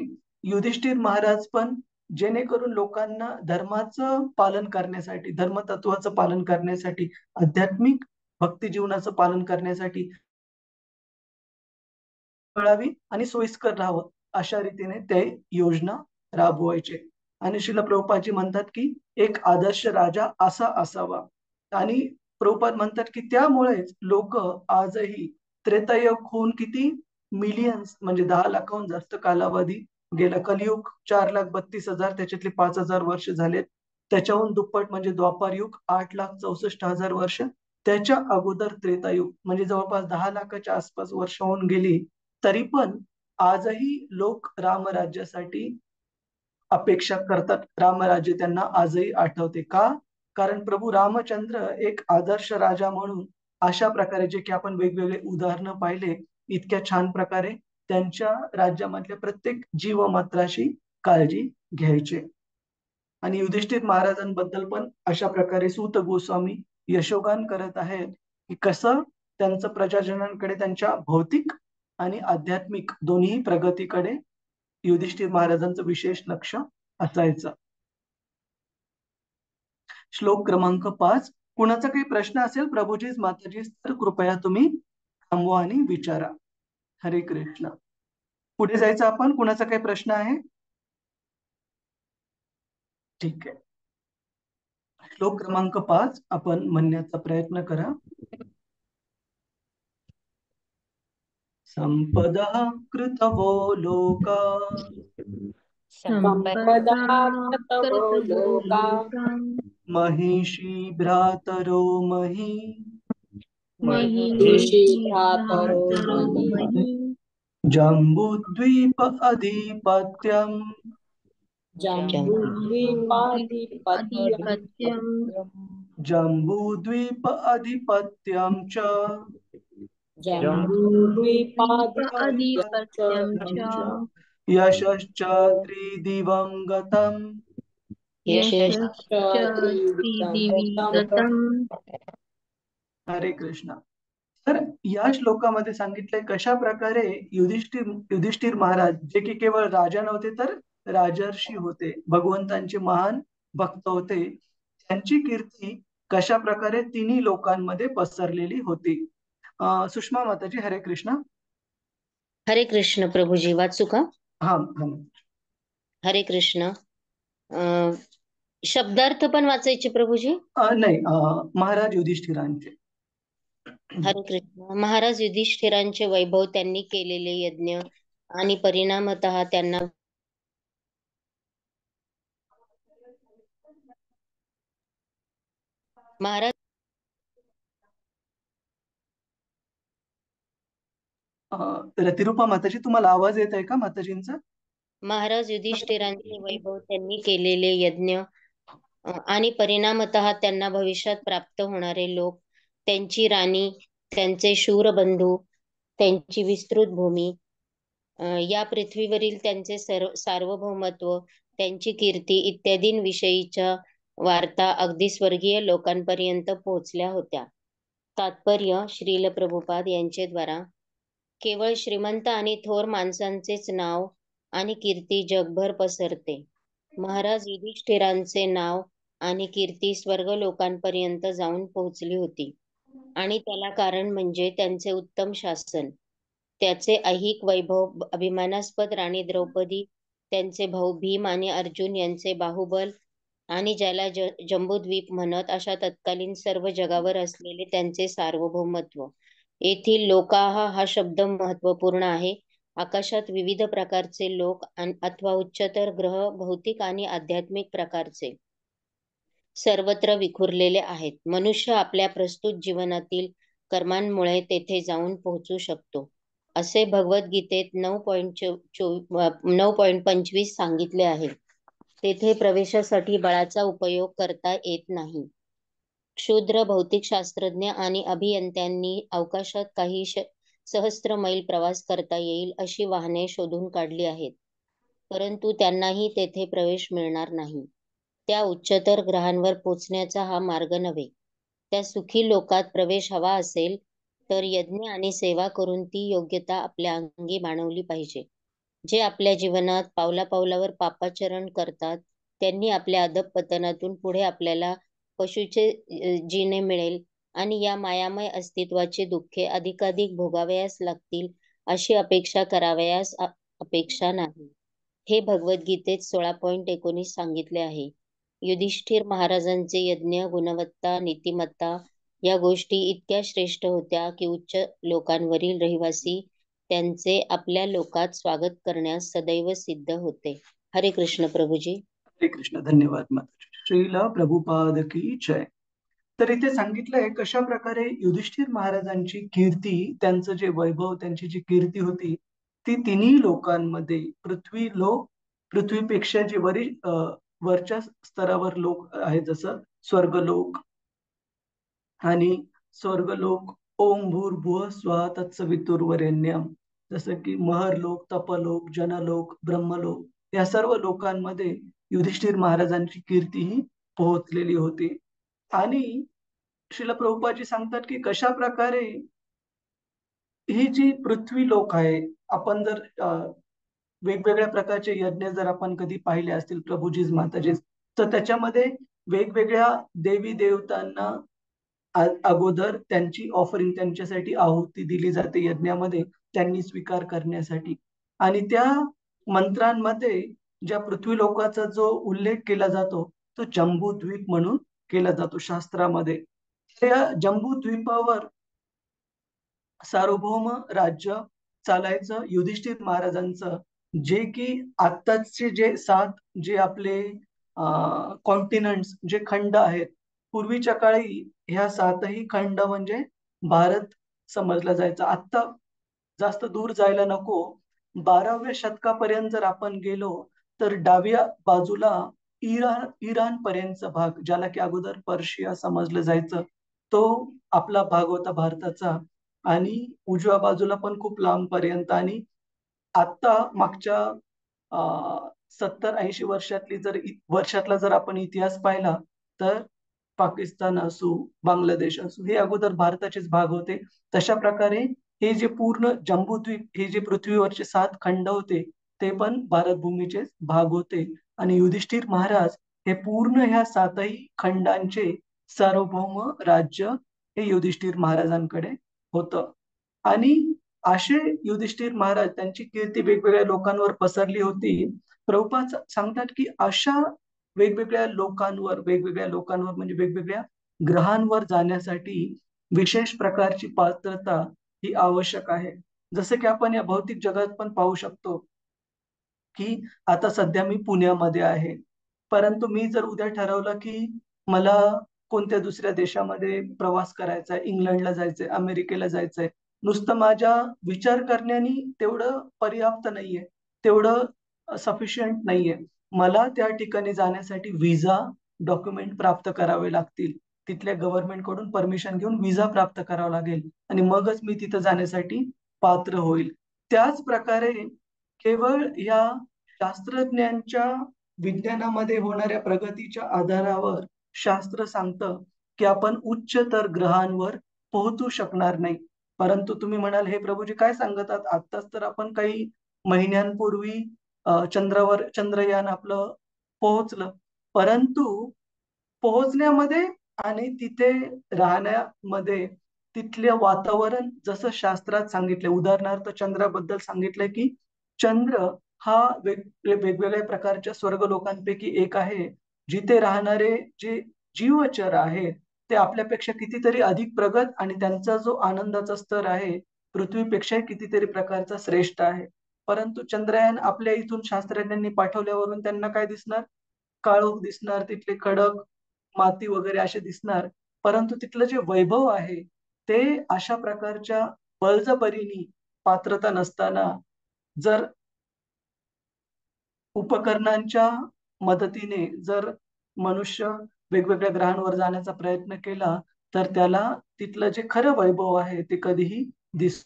S1: युधिष्ठिर महाराज पण जेणेकरून लोकांना धर्माचं पालन करण्यासाठी, धर्मतत्वाचं पालन करण्यासाठी, आध्यात्मिक भक्ती जीवनाचं पालन करण्यासाठी कळावी आणि सोयीस्कर राहावं अशा रीतीने ते योजना राबवायचे. आणि श्रील प्रभुपादजी म्हणतात की एक आदर्श राजा असा असावा. आणि प्रभुपाद म्हणतात की त्यामुळेच लोक आजही त्रेतायुग होऊन किती मिलियन्स म्हणजे 10 लाखाहून जास्त कालावधी गेला, कलियुग 4,32,000 त्याच्यातले 5,000 वर्ष झालेत, त्याच्याहून दुप्पट म्हणजे द्वापार युग 8,64,000 वर्ष, त्याच्या अगोदर त्रेतायुग म्हणजे जवळपास 10 लाखाच्या आसपास वर्ष होऊन गेली, तरी पण आजही लोक रामराज्यासाठी अपेक्षा करतात. रामराज्य त्यांना आजही आठवते का? कारण प्रभू रामचंद्र एक आदर्श राजा म्हणून अशा प्रकारे, जे की आपण वेगवेगळे उदाहरणं पाहिले, इतक्या छान प्रकारे त्यांच्या राज्यामधल्या प्रत्येक जीवमात्राशी काळजी घ्यायचे. आणि युधिष्ठिर महाराजांबद्दल पण अशा प्रकारे सूत गोस्वामी यशोगान करत आहेत की कसं त्यांचं प्रजाजनांकडे त्यांच्या भौतिक आणि आध्यात्मिक दोन्ही प्रगतीकडे युधिष्ठिर महाराजांचं विशेष लक्ष असायचं. श्लोक क्रमांक 5. कुणाचा काही प्रश्न असेल प्रभूजीच माताजीच तर कृपया तुम्ही थांबवा आणि विचारा. हरे कृष्ण. पुढे जायचं आपण. कुणाचा काही प्रश्न आहे? ठीक आहे. श्लोक क्रमांक 5 आपण म्हणण्याचा प्रयत्न करा. संपदा कृतवो लोका
S3: संपदा कृतवो लोका
S1: महिषी भ्रातरो मही
S3: महिषी भ्रातरो मही
S1: जम्बूद्वीप अधिपत्यम्
S3: जम्बूद्वीपाधिपत्यम्
S1: जम्बूद्वीप अधिपत्यं च
S3: जम्बूद्वीपाधिपत्यं च
S1: यशश्च त्रिदिवं गतम्
S3: यशश्च त्रिदिवि गतम्.
S1: हरे कृष्ण. तर या श्लोकामध्ये सांगितलंय कशा प्रकारे युधिष्ठिर महाराज, जे की केवळ राजा नव्हते तर राजर्षी होते, भगवंतांचे महान भक्त होते, त्यांची कीर्ती कशा प्रकारे तिन्ही लोकांमध्ये पसरलेली होती. सुषमा माताजी, हरे कृष्ण.
S4: हरे कृष्ण प्रभूजी. वाचू का?
S1: हा.
S4: हरे कृष्ण. शब्दार्थ पण वाचायचे प्रभूजी?
S1: नाही, महाराज युधिष्ठिरांचे.
S4: हरे कृष्ण. महाराज युधिष्ठिरांचे वैभव, त्यांनी केलेले यज्ञ आणि परिणामतः त्यांना महाराज
S1: रतिरूपा माताजी, तुम्हाला आवाज येत आहे का माताजींचा?
S4: महाराज युधिष्ठिरांचे वैभव, त्यांनी केलेले यज्ञ आणि परिणामतः त्यांना भविष्यात प्राप्त होणारे लोक, त्यांची राणी, त्यांचे शूर बंधू, त्यांची विस्तृत भूमी, या पृथ्वीवरील त्यांचे सार्वभौमत्व, त्यांची कीर्ती इत्यादींविषयीच्या वार्ता अगदी स्वर्गीय लोकांपर्यंत पोहोचल्या होत्या. तात्पर्य: श्रील प्रभुपाद यांचे द्वारा केवळ श्रीमंत आणि थोर माणसांचेच नाव आणि कीर्ती जगभर पसरते. महाराज युधिष्ठिरांचे नाव आणि कीर्ती स्वर्ग लोकांपर्यंत जाऊन पोहोचली होती, आणि त्याला कारण म्हणजे त्यांचे उत्तम शासन, त्याचे ऐहिक वैभव, अभिमानास्पद राणी द्रौपदी, त्यांचे भाऊ भीम आणि अर्जुन यांचे बाहुबल, आणि ज्याला जंबूद्वीप म्हणत अशा तत्कालीन सर्व जगावर असलेले त्यांचे सार्वभौमत्व. येथील लोकाहा हा शब्द महत्वपूर्ण आहे. आकाशात विविध प्रकारचे लोक अथवा उच्चतर ग्रह, भौतिक आणि आध्यात्मिक प्रकारचे, सर्वत्र विखुरलेले आहेत. मनुष्य आपल्या प्रस्तुत जीवनातील कर्मांमुळे तेथे जाऊन पोहोचू शकतो, असे भगवद्गीतेत 9.25 सांगितले आहे. तेथे प्रवेशासाठी बळाचा उपयोग करता येत नाही. क्षुद्र भौतिक शास्त्रज्ञ आणि अभियंत्यांनी अवकाशात काही सहस्त्र मैल प्रवास करता येईल अशी वाहने शोधून काढली आहेत, परंतु त्यांनाही तेथे प्रवेश मिळणार नाही. त्या उच्चतर ग्रहांवर पोचण्याचा हा मार्ग नव्हे. त्या सुखी लोकात प्रवेश हवा असेल तर यज्ञ आणि सेवा करून ती योग्यता आपल्या अंगी बाणवली पाहिजे. जे आपल्या जीवनात पावला पावलावर पापाचरण करतात, त्यांनी आपल्या अधःपतनातून पुढे आपल्याला पशुचे जीने मिळेल आणि या मायामय अस्तित्वाची दुःखे अधिकाधिक भोगावयास लागतील अशी अपेक्षा करावयास अपेक्षा नाही. हे भगवद्गीतेत 16.19 सांगितले आहे. युधिष्ठिर महाराजांचे यज्ञ, गुणवत्ता, नीतिमत्ता या गोष्टी इतक्या श्रेष्ठ होत्या की उच्च लोकांवरील रहिवासी त्यांचे आपल्या लोकात स्वागत करण्यास सदैव सिद्ध होते. हरे कृष्ण प्रभूजी.
S1: हरे कृष्ण. धन्यवाद माताजी. श्रील प्रभुपाद की जय. तर इथे सांगितलंय कशा प्रकारे युधिष्ठिर महाराजांची कीर्ती, त्यांचं जे वैभव, त्यांची जी कीर्ती होती ती तिन्ही लोकांमध्ये, पृथ्वीपेक्षा जे वरच्या स्तरावर लोक आहेत, जसं स्वर्गलोक आणि स्वर्गलोक, ओम भूर्भुवः स्वः तत्सवितुर्वरेण्यम, जसं की महरलोक, तपलोक, जनलोक, ब्रह्मलोक, या सर्व लोकांमध्ये युधिष्ठिर महाराजांची कीर्ती ही पोहोचलेली होती. आणि श्रील प्रभुपादजी सांगतात की कशा प्रकारे ही जी पृथ्वी लोक आहे, आपण जर वेगवेगळ्या प्रकारचे यज्ञ जर आपण कधी पाहिले असतील प्रभूजीज माताजीज, तर त्याच्यामध्ये वेगवेगळ्या देवी देवतांना अगोदर त्यांची ऑफरिंग, त्यांच्यासाठी आहुती दिली जाते यज्ञामध्ये, त्यांनी स्वीकार करण्यासाठी. आणि त्या मंत्रांमध्ये ज्या पृथ्वी लोकाचा जो उल्लेख केला जातो तो जम्बूद्वीप म्हणून केला जातो शास्त्रामध्ये. त्या जम्बूद्वीपावर सार्वभौम राज्य चालायचं युधिष्ठिर महाराजांचं, जे की आत्ताचे जे 7 जे आपले कॉन्टिनेंट्स, जे खंड आहेत, पूर्वीच्या काळी ह्या 7ही खंड म्हणजे भारत समजला जायचा. आत्ता जास्त दूर जायला नको, 12व्या शतकापर्यंत जर आपण गेलो तर डाव्या बाजूला इराण पर्यंतचा भाग, ज्याला की अगोदर पर्शिया समजलं जायचं, तो आपला भाग होता भारताचा. आणि उजव्या बाजूला पण खूप लांब पर्यंत. आणि आता मागच्या 70-80 वर्षातला जर आपण इतिहास पाहिला तर पाकिस्तान असो, बांगलादेश असो, हे अगोदर भारताचेच भाग होते. तशा प्रकारे हे जे पूर्ण जम्बूद्वीप, हे जे पृथ्वीवरचे 7 खंड होते ते पण भारत भूमीचे भाग होते. आणि युधिष्ठिर महाराज हे पूर्ण ह्या 7ही खंडांचे सार्वभौम राज्य हे युधिष्ठिर महाराजांकडे होतं. आणि असे युधिष्ठिर महाराज, त्यांची कीर्ती वेगवेगळ्या लोकांवर पसरली होती. प्रभुपाद सांगतात की अशा वेगवेगळ्या लोकांवर म्हणजे वेगवेगळ्या ग्रहांवर जाण्यासाठी विशेष प्रकारची पात्रता ही आवश्यक आहे. जसं की आपण या भौतिक जगात पण पाहू शकतो की आता सध्या मी पुण्यामध्ये आहे. परंतु मी जर उद्या ठरवलं की मला कोणत्या दुसऱ्या देशामध्ये प्रवास करायचा आहे, इंग्लंडला जायचंय, अमेरिकेला जायचंय. नुसतं माझ्या विचार करण्याने तेवढं पर्याप्त नाहीये, तेवढं सफिशियंट नाहीये. मला त्या ठिकाणी जाण्यासाठी व्हिसा डॉक्युमेंट प्राप्त करावे लागतील. तिथल्या गव्हर्नमेंट कडून परमिशन घेऊन व्हिसा प्राप्त करावा लागेल आणि मगच मी तिथं जाण्यासाठी पात्र होईल. त्याच प्रकारे केवळ या शास्त्रज्ञांच्या विज्ञानामध्ये होणाऱ्या प्रगतीच्या आधारावर शास्त्र सांगतं की आपण उच्चतर ग्रहांवर पोहोचू शकणार नाही. परंतु तुम्ही म्हणाल, हे प्रभूजी काय सांगतात, आत्ताच तर आपण काही महिन्यांपूर्वी चंद्रावर चंद्रयान आपलं पोहोचलं. परंतु पोहोचण्यामध्ये आणि तिथे राहण्यामध्ये तिथले वातावरण जसं शास्त्रात सांगितलंय, उदाहरणार्थ चंद्राबद्दल सांगितलंय की चंद्र हा वेगवेगळ्या प्रकारच्या स्वर्ग लोकांपैकी एक आहे, जिथे राहणारे जे जीवचर आहेत ते आपल्यापेक्षा कितीतरी अधिक प्रगत आणि त्यांचा जो आनंदाचा स्तर आहे पृथ्वीपेक्षा कितीतरी प्रकारचा श्रेष्ठ आहे. परंतु चंद्रयान आपल्या इथून शास्त्रज्ञांनी पाठवल्यावरून त्यांना काय दिसणार? काळोख दिसणार, तिथले खडक माती वगैरे असे दिसणार. परंतु तिथलं जे वैभव आहे ते अशा प्रकारच्या बळजबरीने पात्रता नसताना जर उपकरणांच्या मदतीने जर मनुष्य वेगवेगळ्या ग्रहांवर जाण्याचा प्रयत्न केला तर त्याला तिथलं जे खरं वैभव आहे ते कधीही दिस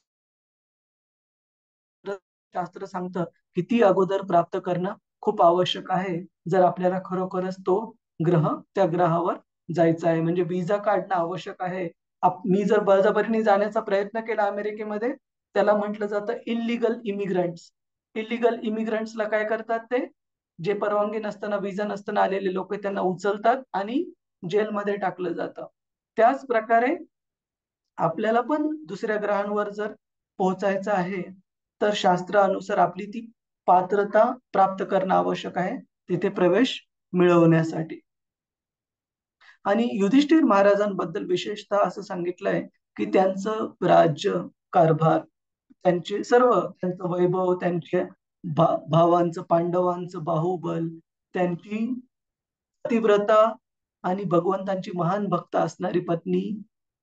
S1: शास्त्र सांगतं की ती अगोदर प्राप्त करणं खूप आवश्यक आहे, जर आपल्याला खरोखरच तो ग्रह त्या ग्रहावर जायचा आहे. म्हणजे विजा काढणं आवश्यक आहे. मी जर बळजबरीने जाण्याचा प्रयत्न केला अमेरिकेमध्ये, त्याला म्हटलं जातं इलिगल इमिग्रंट्स. इलिगल इमिग्रंट्सला काय करतात ते, जे परवानगी नसताना विजा नसताना आलेले लोक त्यांना उचलतात आणि जेलमध्ये टाकलं जातं. त्याच प्रकारे आपल्याला पण दुसऱ्या ग्रहांवर जर पोहोचायचं आहे तर शास्त्रानुसार आपली ती पात्रता प्राप्त करणं आवश्यक आहे तिथे प्रवेश मिळवण्यासाठी. आणि युधिष्ठिर महाराजांबद्दल विशेषतः असं सांगितलंय की त्यांचं राज्य कारभार, त्यांचे सर्व, त्यांचं वैभव, त्यांचे भावांचं पांडवांचं बाहुबल, त्यांची पतिव्रता आणि भगवंतांची महान भक्त असणारी पत्नी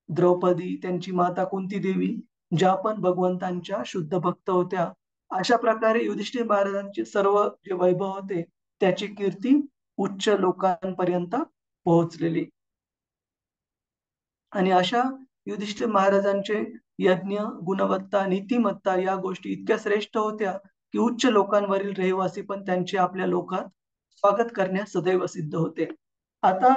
S1: द्रौपदी, त्यांची माता कुंती देवी, ज्या पण भगवंतांच्या शुद्ध भक्त होत्या. अशा प्रकारे युधिष्ठिर महाराजांचे सर्व जे वैभव होते त्याची कीर्ती उच्च लोकांपर्यंत पोहोचलेली. आणि अशा युधिष्ठिर महाराजांचे यज्ञ, गुणवत्ता, नीतिमत्ता या गोष्टी इतक्या श्रेष्ठ होत्या की उच्च लोकांवरील रहिवासी पण त्यांचे आपल्या लोकात स्वागत करण्यास सदैव सिद्ध होते. आता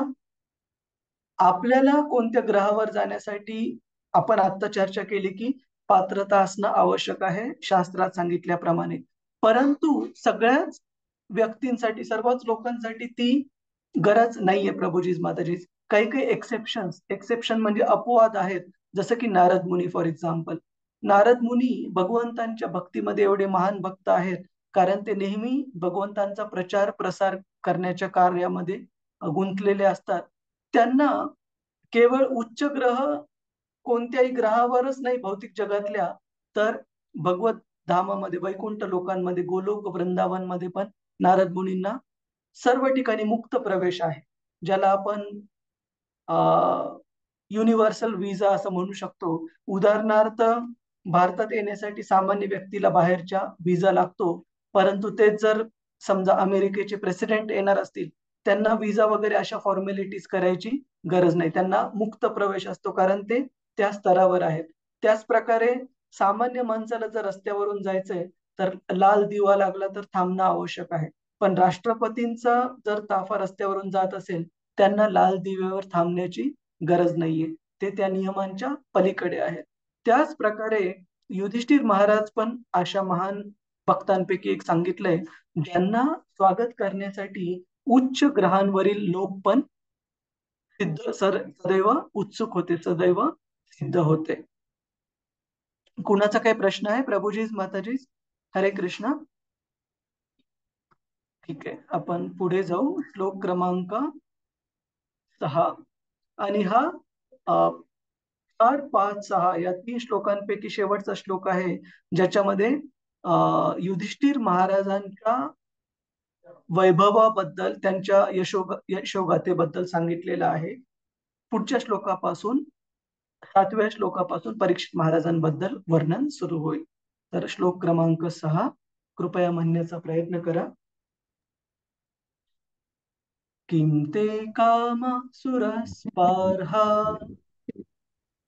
S1: आपल्याला कोणत्या ग्रहावर जाण्यासाठी आपण आता चर्चा केली की पात्रता असणं आवश्यक आहे शास्त्रात सांगितल्याप्रमाणे. परंतु सगळ्याच व्यक्तींसाठी, सर्वच लोकांसाठी ती गरज नाहीये प्रभूजीज माताजीज. काही काही एक्सेप्शन म्हणजे अपवाद आहेत. जसं की नारद मुनी फॉर एक्झाम्पल. नारद मुनी भगवंतांच्या भक्तीमध्ये एवढे महान भक्त आहेत कारण ते नेहमी भगवंतांचा प्रचार प्रसार करण्याच्या कार्यामध्ये गुंतलेले असतात. त्यांना केवळ उच्च ग्रह, कोणत्याही ग्रहावरच नाही भौतिक जगातल्या, तर भगवत धामामध्ये, वैकुंठ लोकांमध्ये, गोलोक वृंदावनमध्ये पण नारद मुनींना सर्व ठिकाणी मुक्त प्रवेश आहे, ज्याला आपण युनिव्हर्सल विजा असं म्हणू शकतो. उदाहरणार्थ भारतात येण्यासाठी सामान्य व्यक्तीला बाहेरच्या विजा लागतो, परंतु तेच जर समजा अमेरिकेचे प्रेसिडेंट येणार असतील त्यांना विजा वगैरे अशा फॉर्मॅलिटीज करायची गरज नाही, त्यांना मुक्त प्रवेश असतो कारण ते त्या स्तरावर आहेत. त्याच प्रकारे सामान्य माणसाला जर रस्त्यावरून जायचंय तर लाल दिवा लागला तर थांबणं आवश्यक आहे. पण राष्ट्रपतींचा जर ताफा रस्त्यावरून जात असेल त्यांना लाल दिव्यावर थांबण्याची गरज नाहीये, ते त्या नियमांच्या पलीकडे आहेत. त्याच प्रकारे युधिष्ठिर महाराज पण अशा महान भक्तांपैकी एक सांगितलंय ज्यांना स्वागत करण्यासाठी उच्च ग्रहांवरील लोक पण सदैव उत्सुक होते, सदैव सिद्ध होते. कुणाचा काही प्रश्न आहे प्रभूजीज माताजीज? हरे कृष्ण. ठीक आहे, आपण पुढे जाऊ. श्लोक क्रमांक 6. आणि हा 4, 5, 6 या 3 श्लोकांपैकी शेवटचा श्लोक आहे ज्याच्यामध्ये युधिष्ठिर महाराजांच्या वैभवाबद्दल, त्यांच्या यशोगाथेबद्दल सांगितलेलं आहे. पुढच्या श्लोकापासून 7व्या श्लोकापासून परीक्षित महाराजांबद्दल वर्णन सुरू होईल. तर श्लोक क्रमांक 6 कृपया म्हणण्याचा प्रयत्न करा. किं ते काम सुरस्पार्हा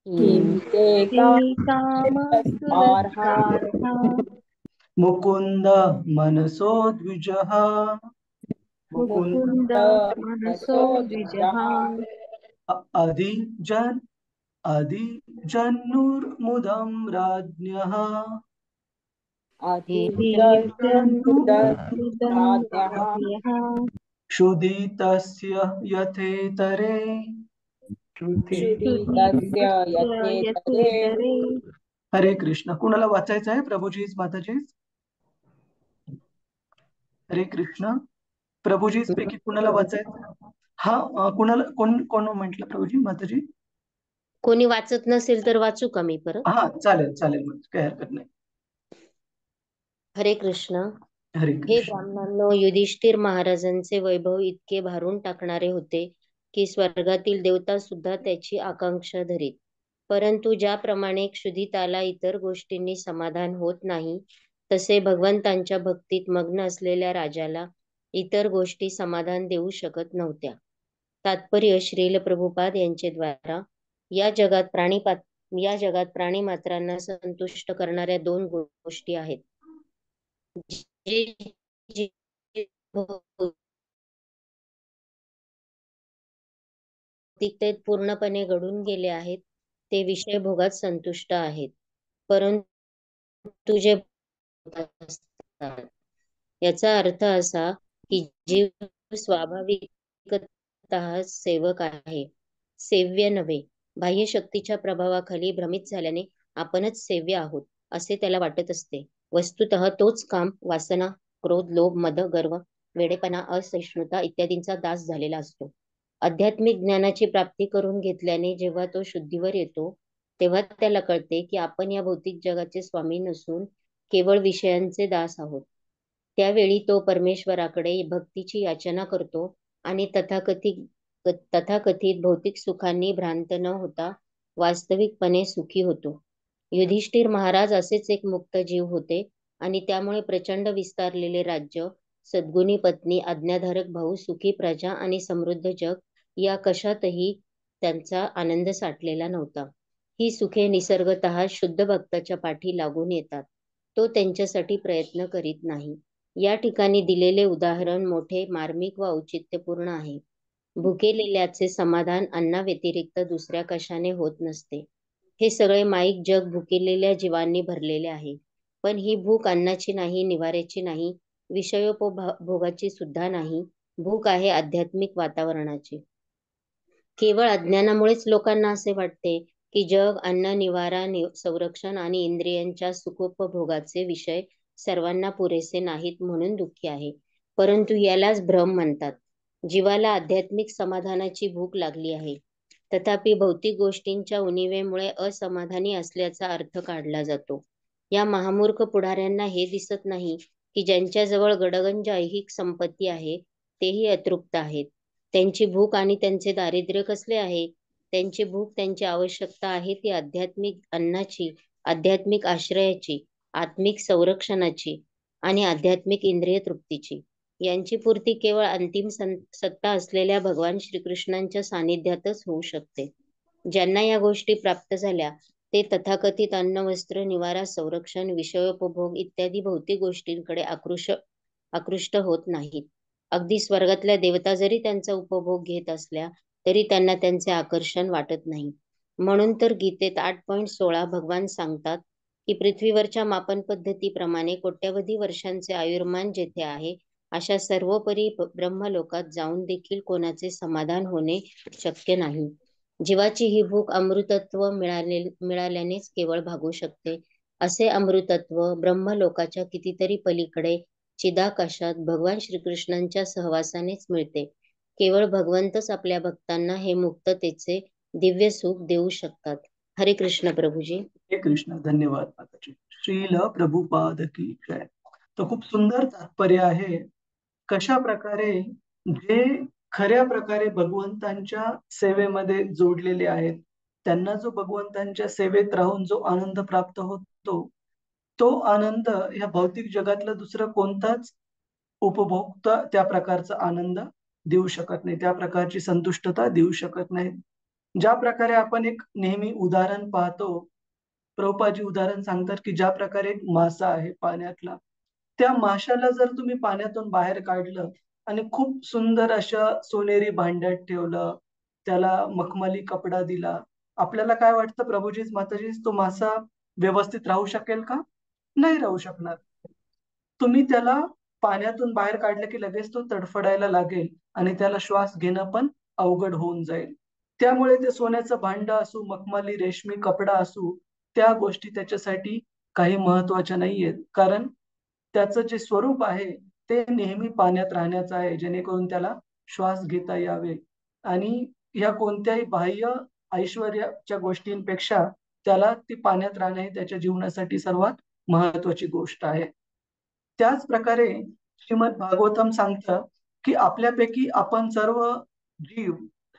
S2: किं ते
S3: कामसुरस्पर्धा
S1: मुकुंद मनसो द्विजः
S3: मुकुंद मनसो द्विजः
S1: अधिजन्नुर्मुदं राज्ञः
S3: राज्ञः
S1: क्षुदितस्य यथेतरे
S3: यथेतरे.
S1: हरे कृष्ण. कुणाला वाचायचं आहे? प्रभुजीच, माताजीच? हरे कृष्ण. प्रभुजीच पैकी कुणाला वाचायचं? हा, कुणाला कोण म्हटलं? प्रभुजी, माताजी?
S4: कोणी वाचत नसेल तर वाचू का मी परत?
S1: हा, चालेल चालेल, काही हरकत नाही.
S4: हरे कृष्ण.
S1: हरे
S4: हे
S1: कृष्ण.
S4: ब्राह्मणांनो, युधिष्ठिर महाराजांचे वैभव इतके भारून टाकणारे होते की स्वर्गातील देवता सुद्धा त्याची आकांक्षा धरीत. परंतु ज्याप्रमाणे क्षुधिताला इतर गोष्टींनी समाधान होत नाही, तसे भगवंतांच्या भक्तीत मग्न असलेल्या राजाला इतर गोष्टी समाधान देऊ शकत नव्हत्या. तात्पर्य श्रील प्रभुपाद यांचे द्वारा या जगात प्राणी मात्रांना संतुष्ट करणाऱ्या 2 गोष्टी आहेत. जे भौतिकतेत पूर्णपणे घडून गेले आहेत ते विषय भोगात संतुष्ट आहेत, परंतु जे असतात याचा अर्थ असा की जीव स्वाभाविकतः सेवक आहे, सेव्य नव्हे. बाह्य शक्तीच्या प्रभावाखाली भ्रमित झाल्याने आपणच सेव्य आहोत असे त्याला वाटत असते. वस्तुतः तोच काम, वासना, क्रोध, लोभ, मद, गर्व, वेडेपणा, असहिष्णुता इत्यादींचा दास झालेला असतो. आध्यात्मिक ज्ञानाची प्राप्ती करून घेतल्याने जेव्हा तो शुद्धीवर येतो तेव्हा त्याला कळते की आपण या भौतिक जगाचे स्वामी नसून केवळ विषयांचे दास आहोत. त्यावेळी तो परमेश्वराकडे भक्तीची याचना करतो आणि तथाकथित भौतिक सुखांनी भ्रांत न होता वास्तविकपणे सुखी होतो. युधिष्ठिर महाराज असेच एक मुक्त जीव होते आणि त्यामुळे प्रचंड विस्तारलेले राज्य, सद्गुणी पत्नी, आज्ञाधारक भाऊ, सुखी प्रजा आणि समृद्ध जग या कशातही त्यांचा आनंद साठलेला नव्हता. ही सुखे निसर्गतः शुद्ध भक्ताच्या पाठी लागून येतात. तो त्यांच्यासाठी प्रयत्न करीत नाही. या ठिकाणी दिलेले उदाहरण मोठे, मार्मिक व औचित्यपूर्ण आहे. भुकेलेल्याचे समाधान अन्नाव्यतिरिक्त दुसऱ्या कशाने होत नसते. हे सगळे माईक जग भुकेलेल्या जीवांनी भरलेले आहे. पण ही भूक अन्नाची नाही, निवाऱ्याची नाही, विषयोपभोगाची सुद्धा नाही. भूक आहे आध्यात्मिक वातावरणाची. केवळ अज्ञानामुळेच लोकांना असे वाटते की जग, अन्न, निवारा, संरक्षण आणि इंद्रियांच्या सुखोपभोगाचे विषय सर्वांना पुरेसे नाहीत म्हणून दुःखी आहे. परंतु यालाच भ्रम म्हणतात. जीवाला आध्यात्मिक समाधानाची भूक लागली आहे. तथापि भौतिक गोष्टींच्या उणिवेमुळे असमाधानी असल्याचा अर्थ काढला जातो. या महामूर्ख पुढाऱ्यांना हे दिसत नाही की ज्यांच्याजवळ गडगंज ऐहिक संपत्ती आहे तेही अतृप्त आहेत. त्यांची भूक आणि त्यांचे दारिद्र्य कसले आहे? त्यांची भूक, त्यांची आवश्यकता आहे ती आध्यात्मिक अन्नाची, आध्यात्मिक आश्रयाची, आत्मिक संरक्षणाची आणि आध्यात्मिक इंद्रिय तृप्तीची. यांची पूर्ती केवळ अंतिम सत्ता असलेल्या भगवान श्रीकृष्णांच्या सानिध्यातच होऊ शकते. ज्यांना या गोष्टी प्राप्त झाल्या ते तथाकथित अन्न, वस्त्र, निवारा, संरक्षण, विषयोपभोग इत्यादी भौतिक गोष्टींकडे आकृष्ट होत नाहीत. अगदी स्वर्गातल्या देवता जरी त्यांचा उपभोग घेत असल्या तरी त्यांना त्यांचे आकर्षण वाटत नाही. म्हणून तर गीतेत 8.16 भगवान सांगतात की पृथ्वीवरच्या मापन पद्धतीप्रमाणे कोट्यवधी वर्षांचे आयुर्मान जेथे आहे अशा सर्वोपरी ब्रह्मलोकात जाऊन देखील कोणाचे समाधान होणे शक्य नाही. जीवाची ही भूक अमृतत्व मिळाल्यानेच केवळ भागू शकते. असे अमृतत्व ब्रह्मलोकाच्या कितीतरी पलीकडे चिदाकाशात भगवान श्रीकृष्णांच्या सहवासानेच मिळते. केवळ भगवंतच आपल्या भक्तांना हे मुक्ततेचे दिव्य सुख देऊ शकतात. हरे कृष्ण प्रभूजी.
S1: हे कृष्ण. धन्यवाद माताजी. श्रील प्रभुपाद की जय. तो खूप सुंदर तात्पर्य आहे. कशा प्रकारे जे खऱ्या प्रकारे भगवंतांच्या सेवेमध्ये जोडलेले आहेत, त्यांना जो भगवंतांच्या सेवेत राहून जो आनंद प्राप्त होतो, तो आनंद या भौतिक जगातला दुसरा कोणताच उपभोक्ता त्या प्रकारचा आनंद देऊ शकत नाही, त्या प्रकारची संतुष्टता देऊ शकत नाही. ज्या प्रकारे आपण एक नेहमी उदाहरण पाहतो, प्रभुपादजी उदाहरण सांगतात की ज्या प्रकारे एक मासा आहे पाण्यातला, त्या माशाला जर तुम्ही पाण्यातून बाहेर काढलं आणि खूप सुंदर अशा सोनेरी भांड्यात ठेवलं, त्याला मखमली कपडा दिला, आपल्याला काय वाटतं प्रभूजीच माताजीच, तो मासा व्यवस्थित राहू शकेल का? नाही राहू शकणार. तुम्ही त्याला पाण्यातून बाहेर काढलं की लगेच तो तडफडायला लागेल आणि त्याला श्वास घेणं पण अवघड होऊन जाईल. त्यामुळे ते सोन्याचं भांड असू, मखमली रेशमी कपडा असू, त्या गोष्टी त्याच्यासाठी काही महत्वाच्या नाहीयेत. कारण त्याचं जे स्वरूप आहे ते नेहमी पाण्यात राहण्याचं आहे, जेणेकरून त्याला श्वास घेता यावे. आणि या कोणत्याही बाह्य ऐश्वर्याच्या गोष्टींपेक्षा त्याला ती पाण्यात राहणे ही त्याच्या जीवनासाठी सर्वात महत्वाची गोष्ट आहे. त्याच प्रकारे श्रीमद भागवतम सांगतं की आपल्यापैकी आपण सर्व जीव,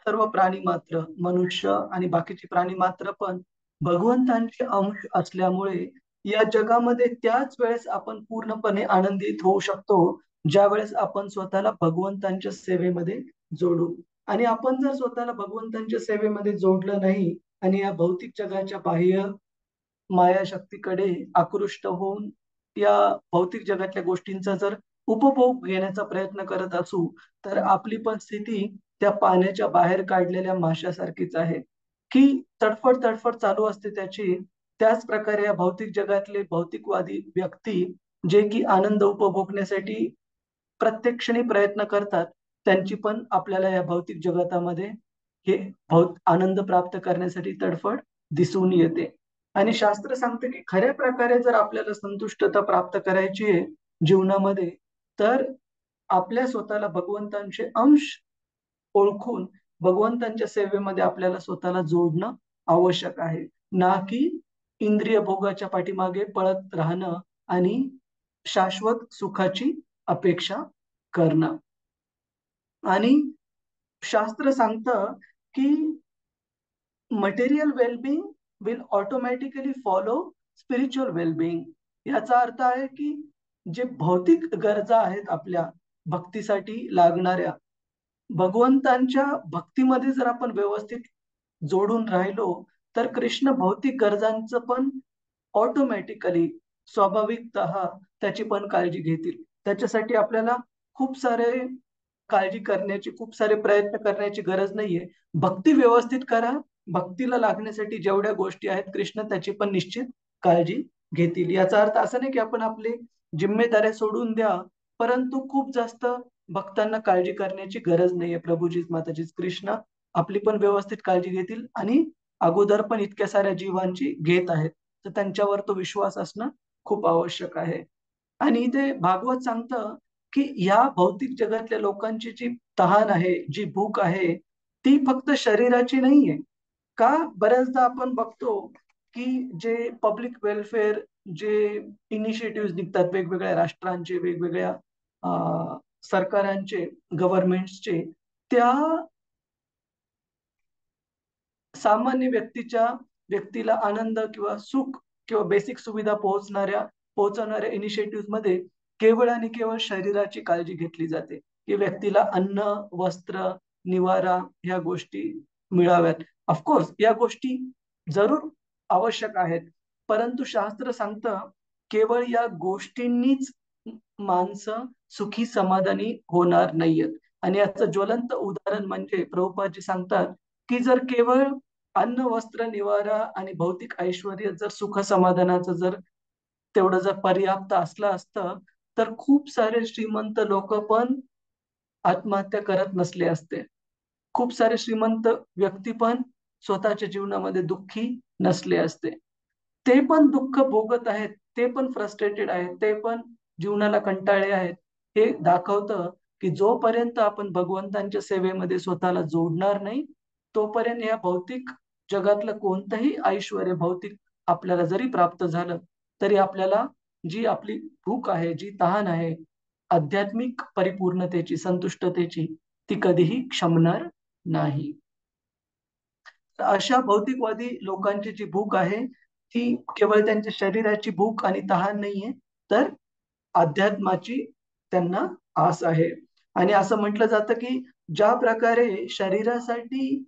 S1: सर्व प्राणी मात्र, मनुष्य आणि बाकीचे प्राणी मात्र पण भगवंतांचे अंश असल्यामुळे या जगामध्ये त्याच वेळेस आपण पूर्णपणे आनंदित होऊ शकतो, ज्या वेळेस आपण स्वतःला भगवंतांच्या सेवेमध्ये जोडू. आणि आपण जर स्वतःला भगवंतांच्या सेवेमध्ये जोडलं नाही आणि या भौतिक जगाच्या बाह्य मायाशक्तीकडे आकृष्ट होऊन या भौतिक जगातल्या गोष्टींचा जर उपभोग घेण्याचा प्रयत्न करत असू, तर आपली पण स्थिती त्या पाण्याच्या बाहेर काढलेल्या माशासारखीच आहे, की तडफड तडफड चालू असते त्याची. त्याच प्रकारे या भौतिक जगातले भौतिकवादी व्यक्ती जे की आनंद उपभोगण्यासाठी प्रत्येक क्षणी प्रयत्न करतात, त्यांची पण आपल्याला या भौतिक जगतामध्ये हे आनंद प्राप्त करण्यासाठी तडफड दिसून येते. आणि शास्त्र सांगतं की खऱ्या प्रकारे जर आपल्याला संतुष्टता प्राप्त करायची आहे जीवनामध्ये, तर आपल्या स्वतःला भगवंतांचे अंश ओळखून भगवंतांच्या सेवेमध्ये आपल्याला स्वतःला जोडणं आवश्यक आहे, ना की इंद्रिय भोगाच्या पाठीमागे पळत राहणं आणि शाश्वत सुखाची अपेक्षा करणं. आणि शास्त्र सांगतं की material wellbeing will automatically follow spiritual wellbeing. याचा अर्थ आहे की जे भौतिक गरजा आहेत आपल्या भक्तीसाठी लागणाऱ्या, भगवंतांच्या भक्तीमध्ये जर आपण व्यवस्थित जोडून राहिलो, तर कृष्ण भौतिक गरजांचं पण ऑटोमॅटिकली, स्वाभाविकतः त्याची पण काळजी घेतील. त्याच्यासाठी आपल्याला खूप सारे काळजी करण्याची, खूप सारे प्रयत्न करण्याची गरज नाहीये. भक्ती व्यवस्थित करा. भक्तीला लागण्यासाठी जेवढ्या गोष्टी आहेत, कृष्ण त्याची पण निश्चित काळजी घेतील. याचा अर्थ असा नाही की आपण आपली जिम्मेदाऱ्या सोडून द्या, परंतु खूप जास्त भक्तांना काळजी करण्याची गरज नाहीये. प्रभूजीच माताजीच कृष्ण आपली पण व्यवस्थित काळजी घेतील आणि अगोदर पण इतक्या साऱ्या जीवांची घेत आहेत, तर त्यांच्यावर तो विश्वास असणं खूप आवश्यक आहे. आणि इथे भागवत सांगतं की ह्या भौतिक जगातल्या लोकांची जी तहान आहे, जी भूक आहे, ती फक्त शरीराची नाहीये. का बऱ्याचदा आपण बघतो की जे पब्लिक वेलफेअर, जे इनिशिएटिव्ह निघतात वेगवेगळ्या राष्ट्रांचे, वेगवेगळ्या सरकारांचे, गव्हर्नमेंटचे, त्या सामान्य व्यक्तीला आनंद किंवा सुख किंवा बेसिक सुविधा पोहोचवणाऱ्या इनिशिएटिव्ह मध्ये केवळ आणि केवळ शरीराची काळजी घेतली जाते, की व्यक्तीला अन्न, वस्त्र, निवारा ह्या गोष्टी मिळाव्यात. ऑफकोर्स या गोष्टी जरूर आवश्यक आहेत, परंतु शास्त्र सांगतं केवळ या गोष्टींनीच माणसं सुखी समाधानी होणार नाहीयेत. आणि याचं ज्वलंत उदाहरण म्हणजे प्रभुपादजी सांगतात की जर केवळ अन्न, वस्त्र, निवारा आणि भौतिक ऐश्वर्य जर सुख समाधानाचं जर तेवढं जर पर्याप्त असलं असतं, तर खूप सारे श्रीमंत लोक पण आत्महत्या करत नसले असते. खूप सारे श्रीमंत व्यक्ती पण स्वतःच्या जीवनामध्ये दुःखी नसले असते. ते पण दुःख भोगत आहेत, ते पण फ्रस्ट्रेटेड आहेत, ते पण जीवनाला कंटाळले आहेत. हे दाखवतं की जोपर्यंत आपण भगवंतांच्या सेवेमध्ये स्वतःला जोडणार नाही, तोपर्यंत या भौतिक जगातलं कोणतंही ऐश्वर भौतिक आपल्याला जरी प्राप्त झालं तरी आपल्याला जी आपली भूक आहे, जी तहान आहे आध्यात्मिक परिपूर्णतेची, संतुष्टतेची, ती कधीही क्षमणार नाही. अशा भौतिकवादी लोकांची जी भूक आहे ती केवळ त्यांच्या शरीराची भूक आणि तहान नाहीये, तर अध्यात्माची त्यांना आस आहे. आणि असं म्हटलं जातं की ज्या प्रकारे शरीरासाठी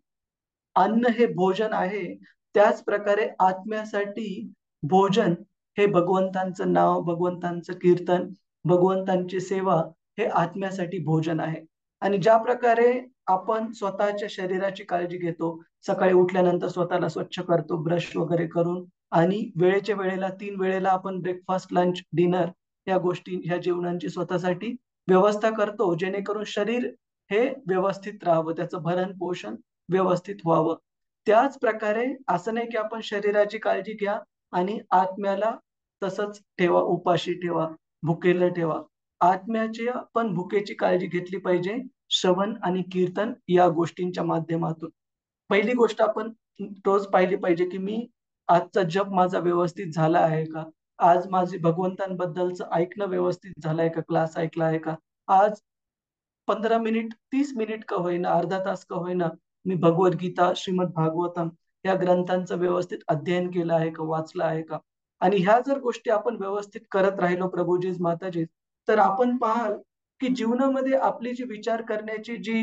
S1: अन्न हे भोजन आहे, त्याच प्रकारे आत्म्यासाठी भोजन हे भगवंतांचं नाव, भगवंतांचं कीर्तन, भगवंतांची सेवा हे आत्म्यासाठी भोजन आहे. आणि ज्या प्रकारे आपण स्वतःच्या शरीराची काळजी घेतो, सकाळी उठल्यानंतर स्वतःला स्वच्छ करतो ब्रश वगैरे करून, आणि वेळेच्या वेळेला 3 वेळेला आपण ब्रेकफास्ट, लंच, डिनर या गोष्टी, ह्या जेवणांची स्वतःसाठी व्यवस्था करतो, जेणेकरून शरीर हे व्यवस्थित राहावं, त्याचं भरण पोषण व्यवस्थित व्हावं. त्याच प्रकारे असं नाही की आपण शरीराची काळजी घ्या आणि आत्म्याला तसंच ठेवा, उपाशी ठेवा, भुकेलं ठेवा. आत्म्याची पण भुकेची काळजी घेतली पाहिजे श्रवण आणि कीर्तन या गोष्टींच्या माध्यमातून. पहिली गोष्ट आपण रोज पाहिली पाहिजे की मी आजचा जप माझा व्यवस्थित झाला आहे का? आज माझे भगवंतांबद्दलचं ऐकणं व्यवस्थित झालंय का? क्लास ऐकला आहे का? आज 15 मिनिट, 30 मिनिट का होईना, अर्धा तास का होईना, मी भगवद्गीता, श्रीमद भागवतम या ग्रंथांचं व्यवस्थित अध्ययन केलं आहे का, वाचलं आहे का? आणि ह्या जर गोष्टी आपण व्यवस्थित करत राहिलो प्रभूजीज माताजी, तर आपण पाहाल की जीवनामध्ये आपली जी विचार करण्याची जी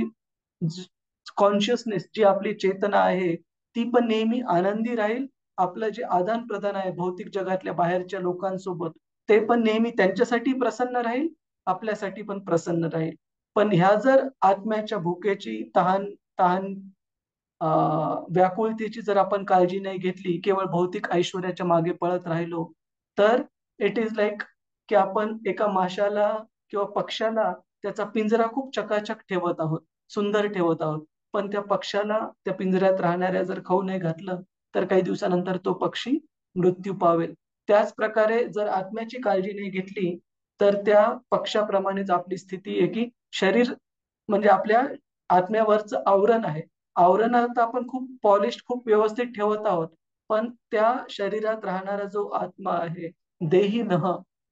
S1: कॉन्शियसनेस, जी आपली चेतना आहे, ती पण नेहमी आनंदी राहील. आपलं जे आदान प्रदान आहे भौतिक जगातल्या बाहेरच्या लोकांसोबत, ते पण नेहमी त्यांच्यासाठी प्रसन्न राहील, आपल्यासाठी पण प्रसन्न राहील. पण ह्या जर आत्म्याच्या भुकेची, तहान तहान व्याकुळतेची जर आपण काळजी नाही घेतली, केवळ भौतिक ऐश्वर्याच्या मागे पळत राहिलो, तर इट इज लाईक की आपण एका माशाला किंवा पक्ष्याला त्याचा पिंजरा खूप चकाचक ठेवत आहोत, सुंदर ठेवत आहोत. पण त्या पक्ष्याला, त्या पिंजऱ्यात राहणाऱ्या जर खाऊ नाही घातलं, तर काही दिवसानंतर तो पक्षी मृत्यू पावेल. त्याच प्रकारे जर आत्म्याची काळजी नाही घेतली, तर त्या पक्षाप्रमाणेच आपली स्थिती आहे की शरीर म्हणजे आपल्या आत्म्यावरचं आवरण आहे. आवरणात आपण खूप पॉलिश, खूप व्यवस्थित ठेवत आहोत. पण त्या शरीरात राहणारा जो आत्मा आहे, देही नः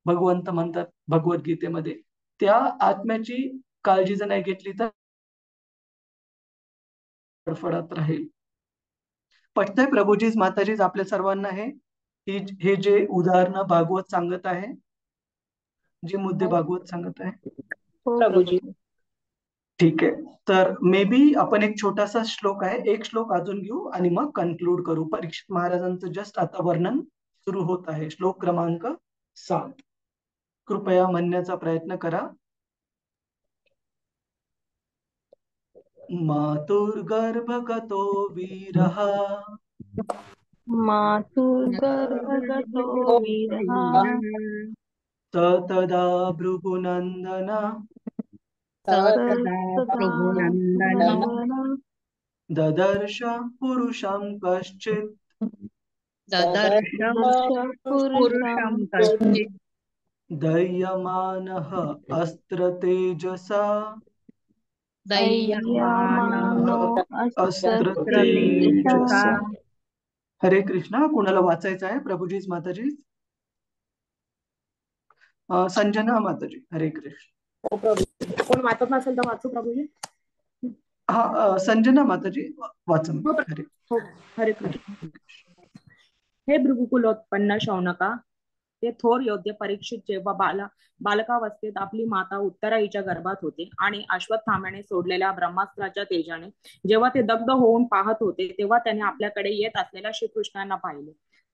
S1: भगवंत म्हणतात भगवद्गीतेमध्ये, त्या आत्म्याची काळजी जर नाही घेतली तर फडफडत राहील. पटतंय प्रभूजीज माताजीज आपल्या सर्वांना हे जे उदाहरणं भागवत सांगत आहे, जे मुद्दे भागवत सांगत आहे?
S2: हो
S3: प्रभूजी.
S2: प्रभूजी.
S1: ठीक आहे. तर मे बी आपण एक छोटासा श्लोक आहे, एक श्लोक अजून घेऊ आणि मग कन्क्लूड करू. परीक्षित महाराजांचं जस्ट आता वर्णन सुरू होत आहे. श्लोक क्रमांक 7. कृपया म्हणण्याचा प्रयत्न करा. मातुर्गर्भगतो वीरः
S3: मातुर्गर्भगतो वीरः
S1: तदा भृगुनन्दन
S3: तदा
S1: ददर्श पुरुषं कश्चित्
S3: पुरुषं कश्चित्
S1: दह्यमानः अस्त्रतेजसा
S3: दह्यमानो
S1: अस्त्रतेजसा. हरे कृष्णा. कुणाला वाचायचं आहे प्रभूजीज माताजी? संजना माताजी. हरे कृष्ण.
S5: कोण वाचत नसेल तर वाचू प्रभूजी?
S1: हा, संजना माताजी वाचन. हरे
S5: हो, हरे कृष्ण. हे भृगुकुलोत्पन्न शौनका, ते थोर योद्धे परीक्षित जेव्हा बालकावस्थेत आपली माता उत्तराईच्या गर्भात होते आणि अश्वत्थाम्याने सोडलेल्या ब्रह्मास्त्राच्या तेजाने जेव्हा ते दग्ध होऊन पाहत होते, तेव्हा त्याने आपल्याकडे येत असलेल्या श्रीकृष्णांना पाहिले.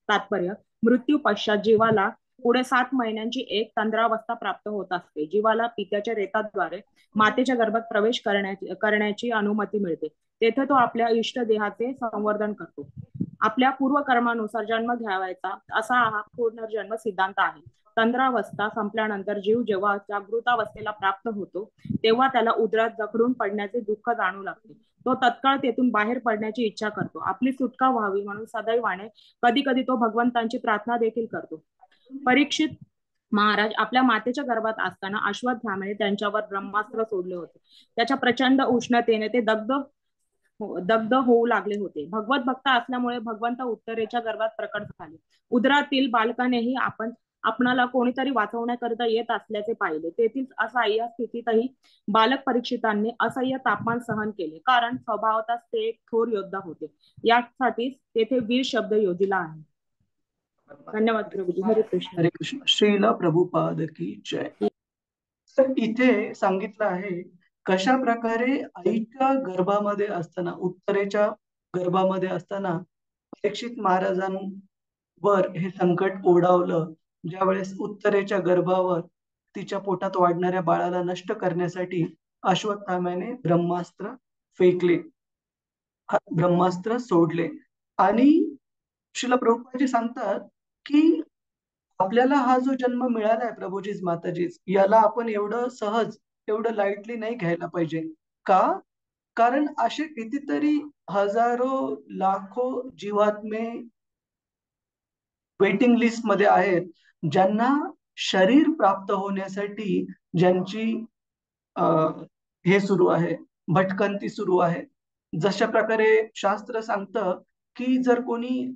S5: तात्पर्य: मृत्यू पश्चात जीवाला पुढे 7 महिन्यांची एक तंद्रावस्था प्राप्त होत असते. जीवाला पित्याच्या रेताद्वारे मातेच्या गर्भात प्रवेश करण्याची अनुमती मिळते. तेथे तो आपल्या इष्ट देहाचे संवर्धन करतो. आपल्या पूर्वकर्मानुसार जन्म घ्यावायचा असा हा पुनर्जन्म सिद्धांत आहे. तंद्रावस्था संपल्यानंतर जीव जेव्हा जागृतावस्थेला प्राप्त होतो, तेव्हा त्याला उदरात जखडून पडण्याचे दुःख जाणू लागते. तो तत्काळ तेथून बाहेर पडण्याची इच्छा करतो. आपली सुटका व्हावी म्हणून सदैवाने कधी कधी तो भगवंतांची प्रार्थना देखील करतो. परीक्षित महाराज आपल्या मातेच्या गर्भात असताना अश्वत्थाम्याने त्यांच्यावर ब्रह्मास्त्र सोडले होते. त्याच्या प्रचंड उष्णतेने ते दग्ध दग्ध होऊ लागले होते. भगवत भक्त असल्यामुळे भगवंत उत्तरेच्या गर्भात प्रकट झाले. उदरातील बालकानेही आपणाला कोणीतरी वाचवण्याकरिता येत असल्याचे पाहिले. तेथील असह्य स्थितीतही बालक परीक्षितांनी असह्य तापमान सहन केले, कारण स्वभावतःच ते एक थोर योद्धा होते. यासाठीच तेथे वीर शब्द योजिला आहे. धन्यवाद प्रभूजी. हरे कृष्ण.
S1: हरे कृष्ण. श्रील प्रभुपाद की जय. तर इथे सांगितलं आहे कशा प्रकारे आईच्या गर्भामध्ये असताना, उत्तरेच्या गर्भामध्ये असताना परीक्षित महाराजांवर हे संकट ओढावलं. ज्यावेळेस उत्तरेच्या गर्भावर तिच्या पोटात वाढणाऱ्या बाळाला नष्ट करण्यासाठी अश्वत्थाम्याने ब्रह्मास्त्र फेकले, ब्रह्मास्त्र सोडले. आणि श्रील प्रभुपादजी सांगतात की आपल्याला हा जो जन्म मिळालाय प्रभूजीच माताजीच, याला आपण एवढं सहज, एवढं लाईटली नाही घ्यायला पाहिजे. का? कारण असे कितीतरी हजारो लाखो जीवात्मे वेटिंग लिस्ट मध्ये आहेत, ज्यांना शरीर प्राप्त होण्यासाठी ज्यांची हे सुरू आहे, भटकंती सुरू आहे. जशा प्रकारे शास्त्र सांगतं की जर कोणी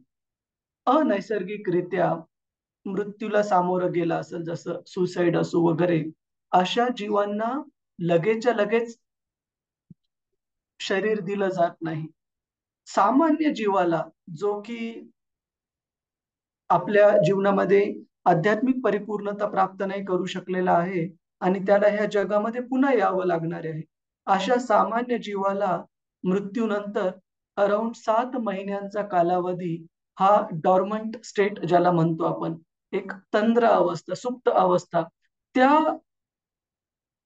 S1: अनैसर्गिकरित्या मृत्यूला सामोरं गेला असेल, जसं सुसाईड असो वगैरे, अशा जीवांना लगेचच्या लगेच शरीर दिलं जात नाही. सामान्य जीवाला, जो की आपल्या जीवनामध्ये आध्यात्मिक परिपूर्णता प्राप्त नाही करू शकलेला आहे आणि त्याला ह्या जगामध्ये पुन्हा यावं लागणार आहे, अशा सामान्य जीवाला मृत्यूनंतर अराउंड 7 महिन्यांचा कालावधी, हा डॉर्मंट स्टेट ज्याला म्हणतो आपण, एक तंद्र अवस्था, सुप्त अवस्था, त्या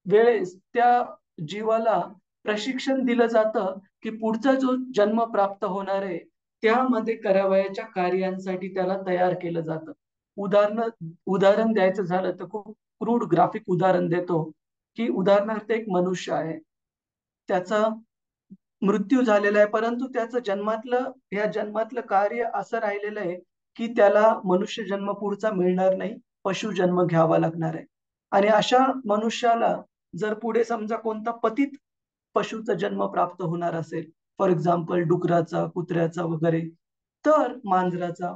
S1: वेळेस त्या जीवाला प्रशिक्षण दिलं जातं की पुढचा जो जन्म प्राप्त होणार आहे त्यामध्ये करावयाच्या कार्यांसाठी त्याला तयार केलं जातं. उदाहरण द्यायचं झालं तर खूप क्रूड ग्राफिक उदाहरण देतो की उदाहरणार्थ एक मनुष्य आहे, त्याचा मृत्यू झालेला आहे, परंतु त्याचं ह्या जन्मातलं कार्य असं राहिलेलं आहे की त्याला मनुष्य जन्म पुढचा मिळणार नाही, पशु जन्म घ्यावा लागणार आहे. आणि अशा मनुष्याला जर पुढे समजा कोणता पतित पशुचा जन्म प्राप्त होणार असेल, फॉर एक्झाम्पल डुकराचा, कुत्र्याचा वगैरे, तर मांजराचा,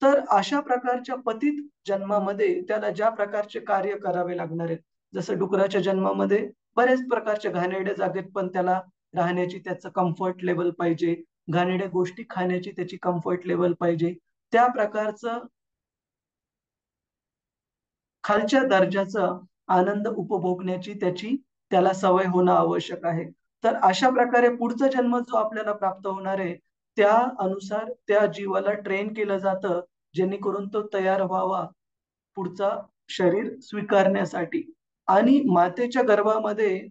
S1: तर अशा प्रकारच्या पतित जन्मामध्ये त्याला ज्या प्रकारचे कार्य करावे लागणार आहेत, जसं डुकराच्या जन्मामध्ये बऱ्याच प्रकारच्या घाणेरड्या जागेत पण त्याला राहण्याची त्याचं कम्फर्ट लेवल पाहिजे, घाणेरड्या गोष्टी खाण्याची त्याची कम्फर्ट लेवल पाहिजे, त्या प्रकारचं खालच्या दर्जाचा आनंद उपभोगण्याची त्याला सवय होणं आवश्यक आहे. तर अशा प्रकारे पुढचा जन्म जो आपल्याला प्राप्त होणार आहे त्या अनुसार त्या जीवाला ट्रेन केलं जातं, जेणेकरून तो तयार व्हावा पुढचा शरीर स्वीकारण्यासाठी. आणि मातेच्या गर्भामध्ये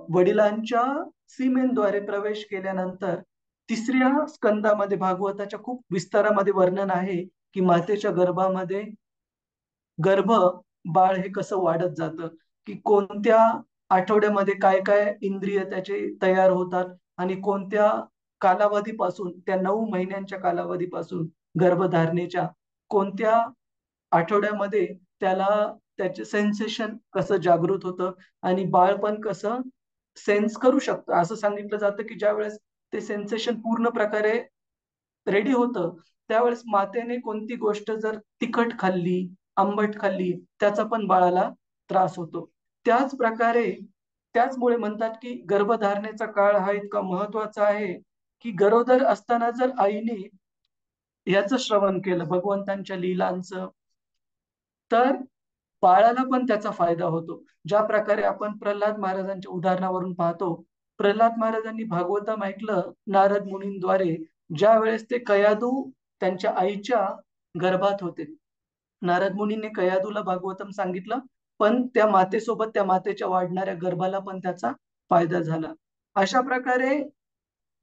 S1: वडिलांच्या सीमेनद्वारे प्रवेश केल्यानंतर 3ऱ्या स्कंदामध्ये भागवताच्या खूप विस्तारामध्ये वर्णन आहे की मातेच्या गर्भामध्ये गर्भ बाळ हे कसं वाढत जातं, की कोणत्या आठवड्यामध्ये काय काय इंद्रिय त्याचे तयार होतात आणि कोणत्या कालावधीपासून, त्या 9 महिन्यांच्या कालावधीपासून गर्भधारणेच्या कोणत्या आठवड्यामध्ये त्याला त्याचे सेन्सेशन कसं जागृत होतं आणि बाळ पण कसं सेन्स करू शकतं. असं सांगितलं जातं की ज्या वेळेस ते सेन्सेशन पूर्ण प्रकारे रेडी होतं त्यावेळेस मातेने कोणती गोष्ट जर तिखट खाल्ली, आंबट खाल्ली, त्याचा पण बाळाला त्रास होतो. त्याच प्रकारे, त्याचमुळे म्हणतात की गर्भधारणेचा काळ हा इतका महत्वाचा आहे की गरोदर असताना जर आईने याचं श्रवण केलं भगवंतांच्या लीलांचं, तर बाळाला पण त्याचा फायदा होतो. ज्या प्रकारे आपण प्रल्हाद महाराजांच्या उदाहरणावरून पाहतो, प्रल्हाद महाराजांनी भागवतम ऐकलं नारद मुनींद्वारे, ज्या वेळेस ते कयादू त्यांच्या आईच्या गर्भात होते. नारद मुनींनी कयादूला भागवतम सांगितलं, पण त्या मातेसोबत त्या मातेच्या वाढणाऱ्या गर्भाला पण त्याचा फायदा झाला. अशा प्रकारे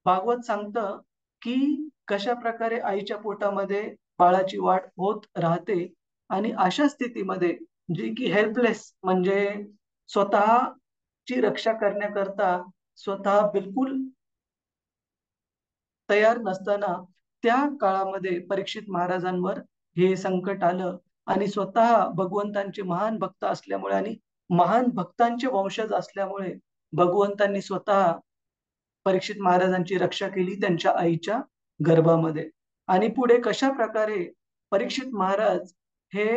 S1: भागवत सांगतं की कशा प्रकारे आईच्या पोटामध्ये बाळाची वाढ होत राहते आणि अशा स्थितीमध्ये जी की हेल्पलेस, म्हणजे स्वतःची रक्षा करण्याकरता स्वतः बिलकुल तयार नसताना त्या काळामध्ये परीक्षित महाराजांवर हे संकट आलं आणि स्वतः भगवंतांचे महान भक्त असल्यामुळे आणि महान भक्तांचे वंशज असल्यामुळे भगवंतांनी स्वतः परीक्षित महाराजांची रक्षा केली त्यांच्या आईच्या गर्भामध्ये. आणि पुढे कशा प्रकारे परीक्षित महाराज हे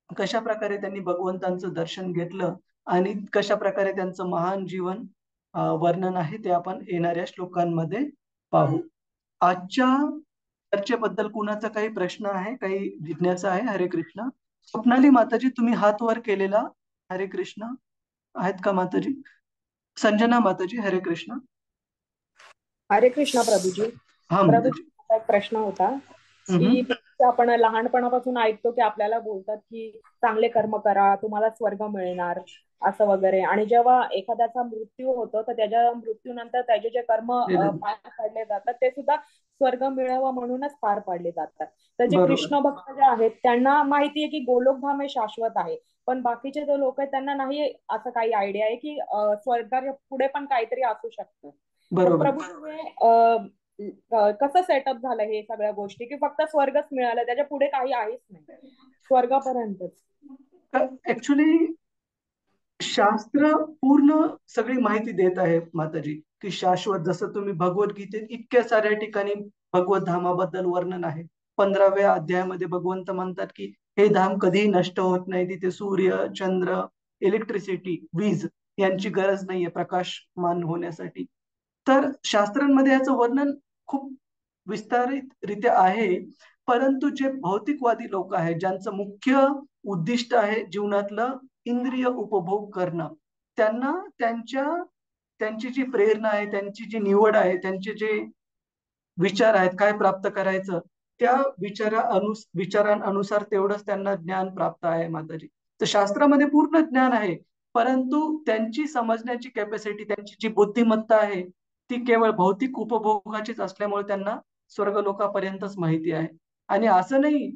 S1: कशा प्रकारे त्यांनी भगवंतांचं दर्शन घेतलं आणि कशा प्रकारे त्यांचं महान जीवन वर्णन आहे ते आपण येणाऱ्या श्लोकांमध्ये पाहू. आजच्या चर्चेबद्दल कुणाचा काही प्रश्न आहे, काही जिज्ञासा आहे? हरे कृष्ण. स्वप्नाली माताजी, तुम्ही हात वर केलेला. हरे कृष्ण. आहेत का माताजी? संजना माताजी, हरे कृष्ण.
S5: हरे कृष्ण प्रभूजी.
S1: हा
S5: प्रभूजी,
S1: माताजी.
S5: माझा एक प्रश्न होता की आपण लहानपणापासून ऐकतो की आपल्याला बोलतात की चांगले कर्म करा, तुम्हाला स्वर्ग मिळणार असं वगैरे, आणि जेव्हा एखाद्याचा मृत्यू होतो तर त्याच्या मृत्यूनंतर त्याचे जे कर्म पार पाडले जातात ते सुद्धा स्वर्ग मिळावं म्हणूनच पार पाडले जातात. तर जे
S1: बरोबर.
S5: कृष्ण भक्त जे आहेत त्यांना माहिती आहे की गोलोकधाम हे शाश्वत आहे, पण बाकीचे जे लोक आहेत त्यांना नाही असं काही आयडिया आहे की स्वर्गाच्या पुढे पण काहीतरी असू शकतं. तर
S1: बरोबर.
S5: प्रभू हे कसं सेटअप झालं हे सगळ्या गोष्टी, की फक्त स्वर्गच मिळालं, त्याच्या पुढे काही आहेच नाही, स्वर्गापर्यंतच?
S1: ऍक्च्युली शास्त्र पूर्ण सगळी माहिती देत आहे माताजी की शाश्वत, जसं तुम्ही भगवद्गीतेत इतक्या साऱ्या ठिकाणी भगवत धामाबद्दल वर्णन आहे. 15व्या अध्यायामध्ये भगवंत म्हणतात की हे धाम कधीही नष्ट होत नाही, तिथे सूर्य, चंद्र, इलेक्ट्रिसिटी, वीज यांची गरज नाहीये प्रकाशमान होण्यासाठी. तर शास्त्रांमध्ये याचं वर्णन खूप विस्तारितरित्या आहे. परंतु जे भौतिकवादी लोक आहेत, ज्यांचं मुख्य उद्दिष्ट आहे जीवनातलं इंद्रिय उपभोग करणं, त्यांना त्यांची जी प्रेरणा आहे, त्यांची जी निवड आहे, त्यांचे जे विचार आहेत काय प्राप्त करायचं, त्या विचारांनुसार तेवढंच त्यांना ज्ञान प्राप्त आहे माताजी. तर शास्त्रामध्ये पूर्ण ज्ञान आहे, परंतु त्यांची समजण्याची कॅपॅसिटी, त्यांची जी बुद्धिमत्ता आहे ती केवळ भौतिक उपभोगाचीच असल्यामुळे त्यांना स्वर्गलोकापर्यंतच माहिती आहे. आणि असं नाही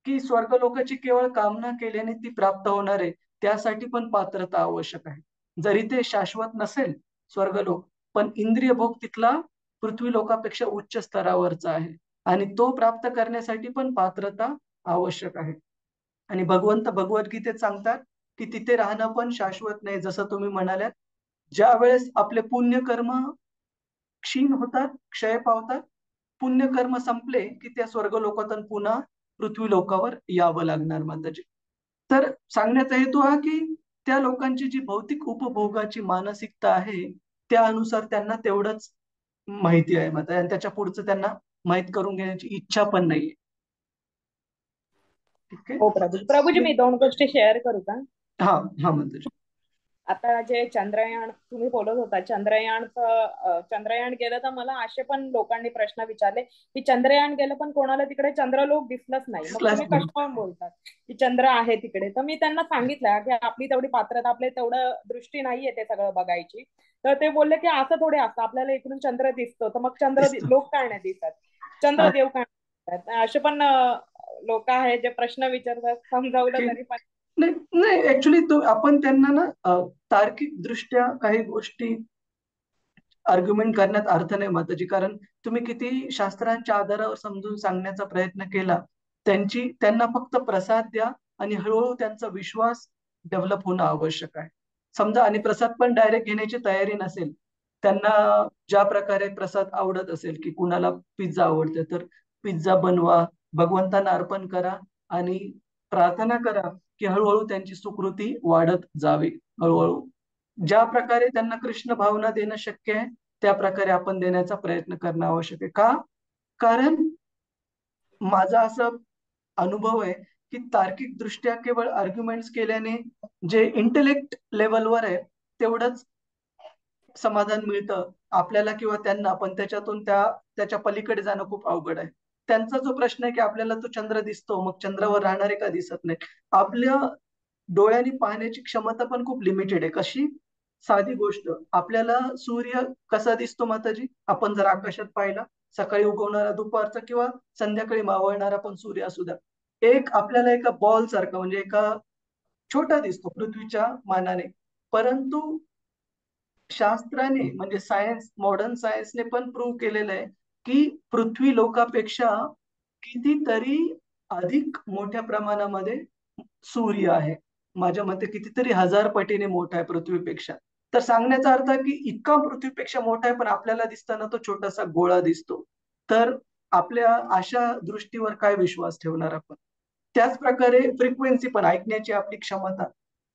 S1: की स्वर्गलोकाची केवळ कामना केल्याने ती प्राप्त होणार आहे, त्यासाठी पण पात्रता आवश्यक आहे. जरी ते शाश्वत नसेल स्वर्गलोक, पण इंद्रिय भोग तिथला पृथ्वी लोकापेक्षा उच्च स्तरावरचा आहे आणि तो प्राप्त करण्यासाठी पण पात्रता आवश्यक आहे. आणि भगवंत भगवद्गीतेत सांगतात की तिथे राहणं पण शाश्वत नाही. जसं तुम्ही म्हणाल्यात, ज्या वेळेस आपले पुण्यकर्म क्षीण होतात, क्षय पावतात, पुण्यकर्म संपले की त्या स्वर्गलोकातून पुन्हा पृथ्वी लोकावर यावं लागणार माताजी. तर सांगण्याचा हेतू हा की त्या लोकांची जी भौतिक उपभोगाची मानसिकता आहे त्यानुसार त्यांना तेवढंच माहिती आहे माता, आणि त्याच्या पुढचं त्यांना माहित करून घेण्याची इच्छा पण नाहीये. ठीक आहे.
S5: हो प्रभूजी, मी 2 गोष्टी शेअर करू का?
S1: हा हा माताजी.
S5: आता जे चंद्रयान तुम्ही बोलत होता, चंद्रयान गेलं, तर मला असे पण लोकांनी प्रश्न विचारले की चंद्रयान गेलं पण कोणाला तिकडे चंद्रलोक दिसलंच नाही, मग तुम्ही कशावर बोलतात की चंद्र आहे तिकडे? तर मी त्यांना सांगितलं की आपली तेवढी पात्रता, आपले तेवढं दृष्टी नाहीये ते सगळं बघायची. तर ते बोलले की असं थोडे असतं, आपल्याला इकडून चंद्र दिसतो तर मग लोक काय नाही दिसत, चंद्रदेव काय दिसतात? असे पण लोक आहेत जे प्रश्न विचारतात, समजावलं तरी पण.
S1: नाही नाही, ऍक्च्युली आपण त्यांना ना तार्किक दृष्ट्या काही गोष्टी आर्ग्युमेंट करण्यात अर्थ नाही माताजी. कारण तुम्ही किती शास्त्रांच्या आधारावर समजून सांगण्याचा प्रयत्न केला, त्यांना फक्त प्रसाद द्या आणि हळूहळू त्यांचा विश्वास डेव्हलप होणं आवश्यक आहे. समजा, आणि प्रसाद पण डायरेक्ट घेण्याची तयारी नसेल, त्यांना ज्या प्रकारे प्रसाद आवडत असेल की कुणाला पिझ्झा आवडते तर पिझ्झा बनवा, भगवंतांना अर्पण करा आणि प्रार्थना करा की हळूहळू त्यांची सुकृती वाढत जावी. हळूहळू ज्या प्रकारे त्यांना कृष्ण भावना देणं शक्य आहे त्या प्रकारे आपण देण्याचा प्रयत्न करणं आवश्यक आहे. का? कारण माझा असा अनुभव आहे की तार्किक दृष्ट्या केवळ आर्ग्युमेंट्स केल्याने जे इंटेलेक्ट लेवलवर आहे तेवढंच समाधान मिळतं आपल्याला किंवा त्यांना, पण त्याच्या पलीकडे जाणं खूप अवघड आहे. त्यांचा जो प्रश्न आहे की आपल्याला तो चंद्र दिसतो, मग चंद्रावर राहणारे का दिसत नाही? आपल्या डोळ्यांनी पाहण्याची क्षमता पण खूप लिमिटेड आहे. कशी? साधी गोष्ट, आपल्याला सूर्य कसा दिसतो माताजी? आपण जर आकाशात पाहिला, सकाळी उगवणारा, दुपारचा किंवा संध्याकाळी मावळणारा पण सूर्य असू द्या, आपल्याला एका बॉल सारखा, म्हणजे एका छोटा दिसतो पृथ्वीच्या मानाने. परंतु शास्त्राने, म्हणजे मॉडर्न सायन्सने पण प्रूव्ह केलेलं आहे की पृथ्वी लोकापेक्षा कितीतरी अधिक मोठ्या प्रमाणामध्ये सूर्य आहे. माझ्या मते कितीतरी हजार पटीने मोठा आहे पृथ्वीपेक्षा. तर सांगण्याचा अर्थ आहे की इतका पृथ्वीपेक्षा मोठा आहे पण आपल्याला दिसताना तो छोटासा गोळा दिसतो. तर आपल्या अशा दृष्टीवर काय विश्वास ठेवणार आपण? त्याच प्रकारे फ्रिक्वेन्सी पण, ऐकण्याची आपली क्षमता,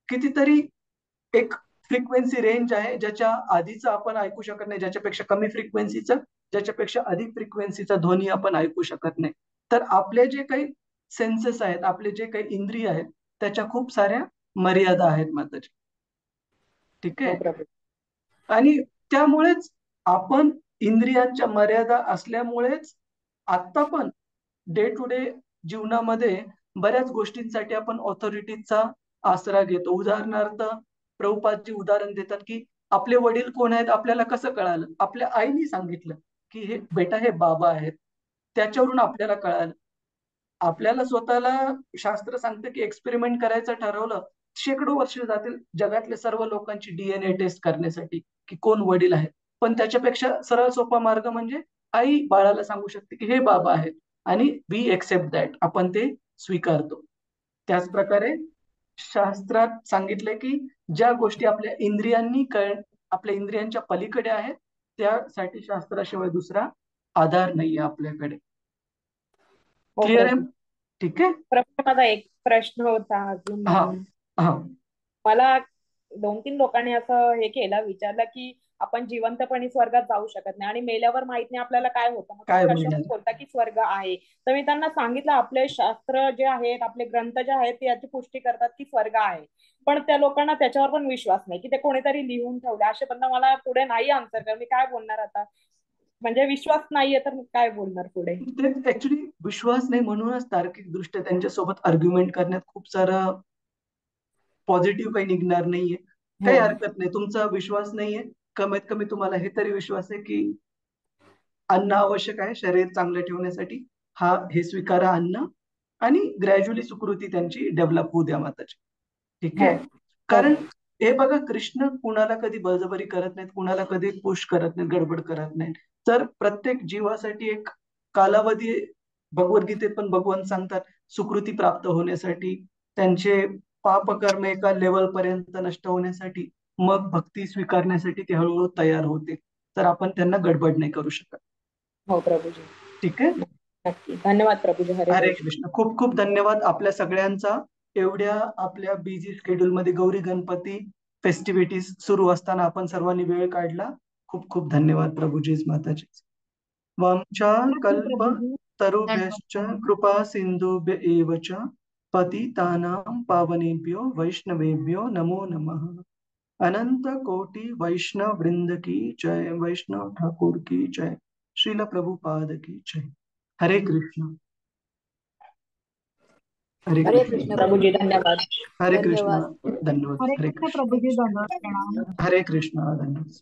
S1: कितीतरी एक फ्रिक्वेन्सी रेंज आहे ज्याच्या आधीच आपण ऐकू शकत नाही, ज्याच्यापेक्षा कमी फ्रिक्वेन्सीचा, ज्याच्यापेक्षा अधिक फ्रिक्वेन्सीचा ध्वनी आपण ऐकू शकत नाही. तर आपले जे काही सेन्सेस आहेत, आपले जे काही इंद्रिय आहेत, त्याच्या खूप साऱ्या मर्यादा आहेत माताजी. ठीक
S5: हो
S1: आहे.
S5: प्रभू.
S1: आणि त्यामुळेच आपण इंद्रियांच्या मर्यादा असल्यामुळेच आता पण डे टू डे जीवनामध्ये बऱ्याच गोष्टींसाठी आपण ऑथॉरिटीचा आसरा घेतो. उदाहरणार्थ प्रभुपादजी उदाहरण देतात की आपले वडील कोण आहेत आपल्याला कसं कळालं? आपल्या आईने सांगितलं की हे बेटा हे बाबा आहेत. त्याच्यावरून आपल्याला कळालं. आपल्याला स्वतःला शास्त्र सांगतं की एक्सपेरिमेंट करायचं ठरवलं, शेकडो वर्ष जातील जगातल्या सर्व लोकांची डीएनए टेस्ट करण्यासाठी की कोण वडील आहेत. पण त्याच्यापेक्षा सरळ सोपा मार्ग म्हणजे आई बाळाला सांगू शकते की हे बाबा आहेत आणि वी एक्सेप्ट दॅट, आपण ते स्वीकारतो. त्याच प्रकारे शास्त्रात सांगितले की ज्या गोष्टी आपल्या इंद्रियांनी आपल्या इंद्रियांच्या पलीकडे आहेत त्यासाठी शास्त्राशिवाय दुसरा आधार नाहीये आपल्याकडे.
S5: हो
S1: क्लिअर आहे?
S5: प्रभू.
S1: ठीक आहे.
S5: प्रभू माझा एक प्रश्न होता अजून.
S1: हा हा
S5: मला 2-3 लोकांनी असं हे केलं, विचारलं की आपण जिवंतपणी स्वर्गात जाऊ शकत नाही आणि मेल्यावर माहित नाही आपल्याला काय होतं, मग
S1: काय
S5: तुम्ही
S1: होईल?
S5: कशावर बोलता की स्वर्ग आहे? तर मी त्यांना सांगितलं आपले शास्त्र जे आहेत, आपले ग्रंथ जे आहेत ते याची पुष्टी करतात की स्वर्ग आहे. पण त्या लोकांना त्याच्यावर पण विश्वास नाही की ते कोणीतरी लिहून ठेवले असे. पण मला पुढे नाही आन्सर कर, मी काय बोलणार आता? म्हणजे विश्वास नाहीये तर मी काय बोलणार पुढे?
S1: ते ऍक्च्युली विश्वास नाही म्हणूनच तार्किक दृष्ट्या त्यांच्यासोबत आर्ग्युमेंट करण्यात खूप सारं पॉझिटिव्ह काही निघणार नाहीये. काही हरकत नाही, तुमचा विश्वास नाहीये, कमीत कमी तुम्हाला हे तरी विश्वास आहे की अन्न आवश्यक आहे शरीर चांगलं ठेवण्यासाठी. हे स्वीकारा अन्न आणि ग्रॅज्युअली सुकृती त्यांची डेव्हलप होऊ द्या माताची. ठीक आहे. कारण हे बघा, कृष्ण कुणाला कधी बळजबरी करत नाहीत, कुणाला कधी पुश करत नाहीत, गडबड करत नाहीत. तर प्रत्येक जीवासाठी एक कालावधी भगवद्गीतेत पण भगवान सांगतात सुकृती प्राप्त होण्यासाठी, त्यांचे पापकर्म एका लेवल पर्यंत नष्ट होण्यासाठी, मग भक्ती स्वीकारण्यासाठी ते हळूहळू तयार होते. तर आपण त्यांना गडबड नाही करू शकत.
S5: हो प्रभूजी.
S1: ठीक आहे.
S5: नक्की. धन्यवाद प्रभूजी.
S1: हरे कृष्ण. खूप खूप धन्यवाद आपल्या सगळ्यांचा. एवढ्या आपल्या बिझी शेड्यूल मध्ये गौरी गणपती फेस्टिव्हिटीज सुरू असताना आपण सर्वांनी वेळ काढला. खूप खूप धन्यवाद प्रभूजी माताजी. वांछा कल्प तरुभ्यश्च कृपा सिंधुभ्य एव च पतितानां पावनेभ्यो वैष्णवेभ्यो नमो नमः. अनंत कोटि वैष्णव वृंद की जय. वैष्णव ठाकुर की जय. श्रील प्रभुपाद की जय. हरे कृष्ण. हरे कृष्ण
S5: प्रभूजी. धन्यवाद.
S1: हरे कृष्ण. धन्यवाद. हरे कृष्ण.
S6: प्रभूजी. धन्यवाद.
S1: हरे कृष्ण. धन्यवाद.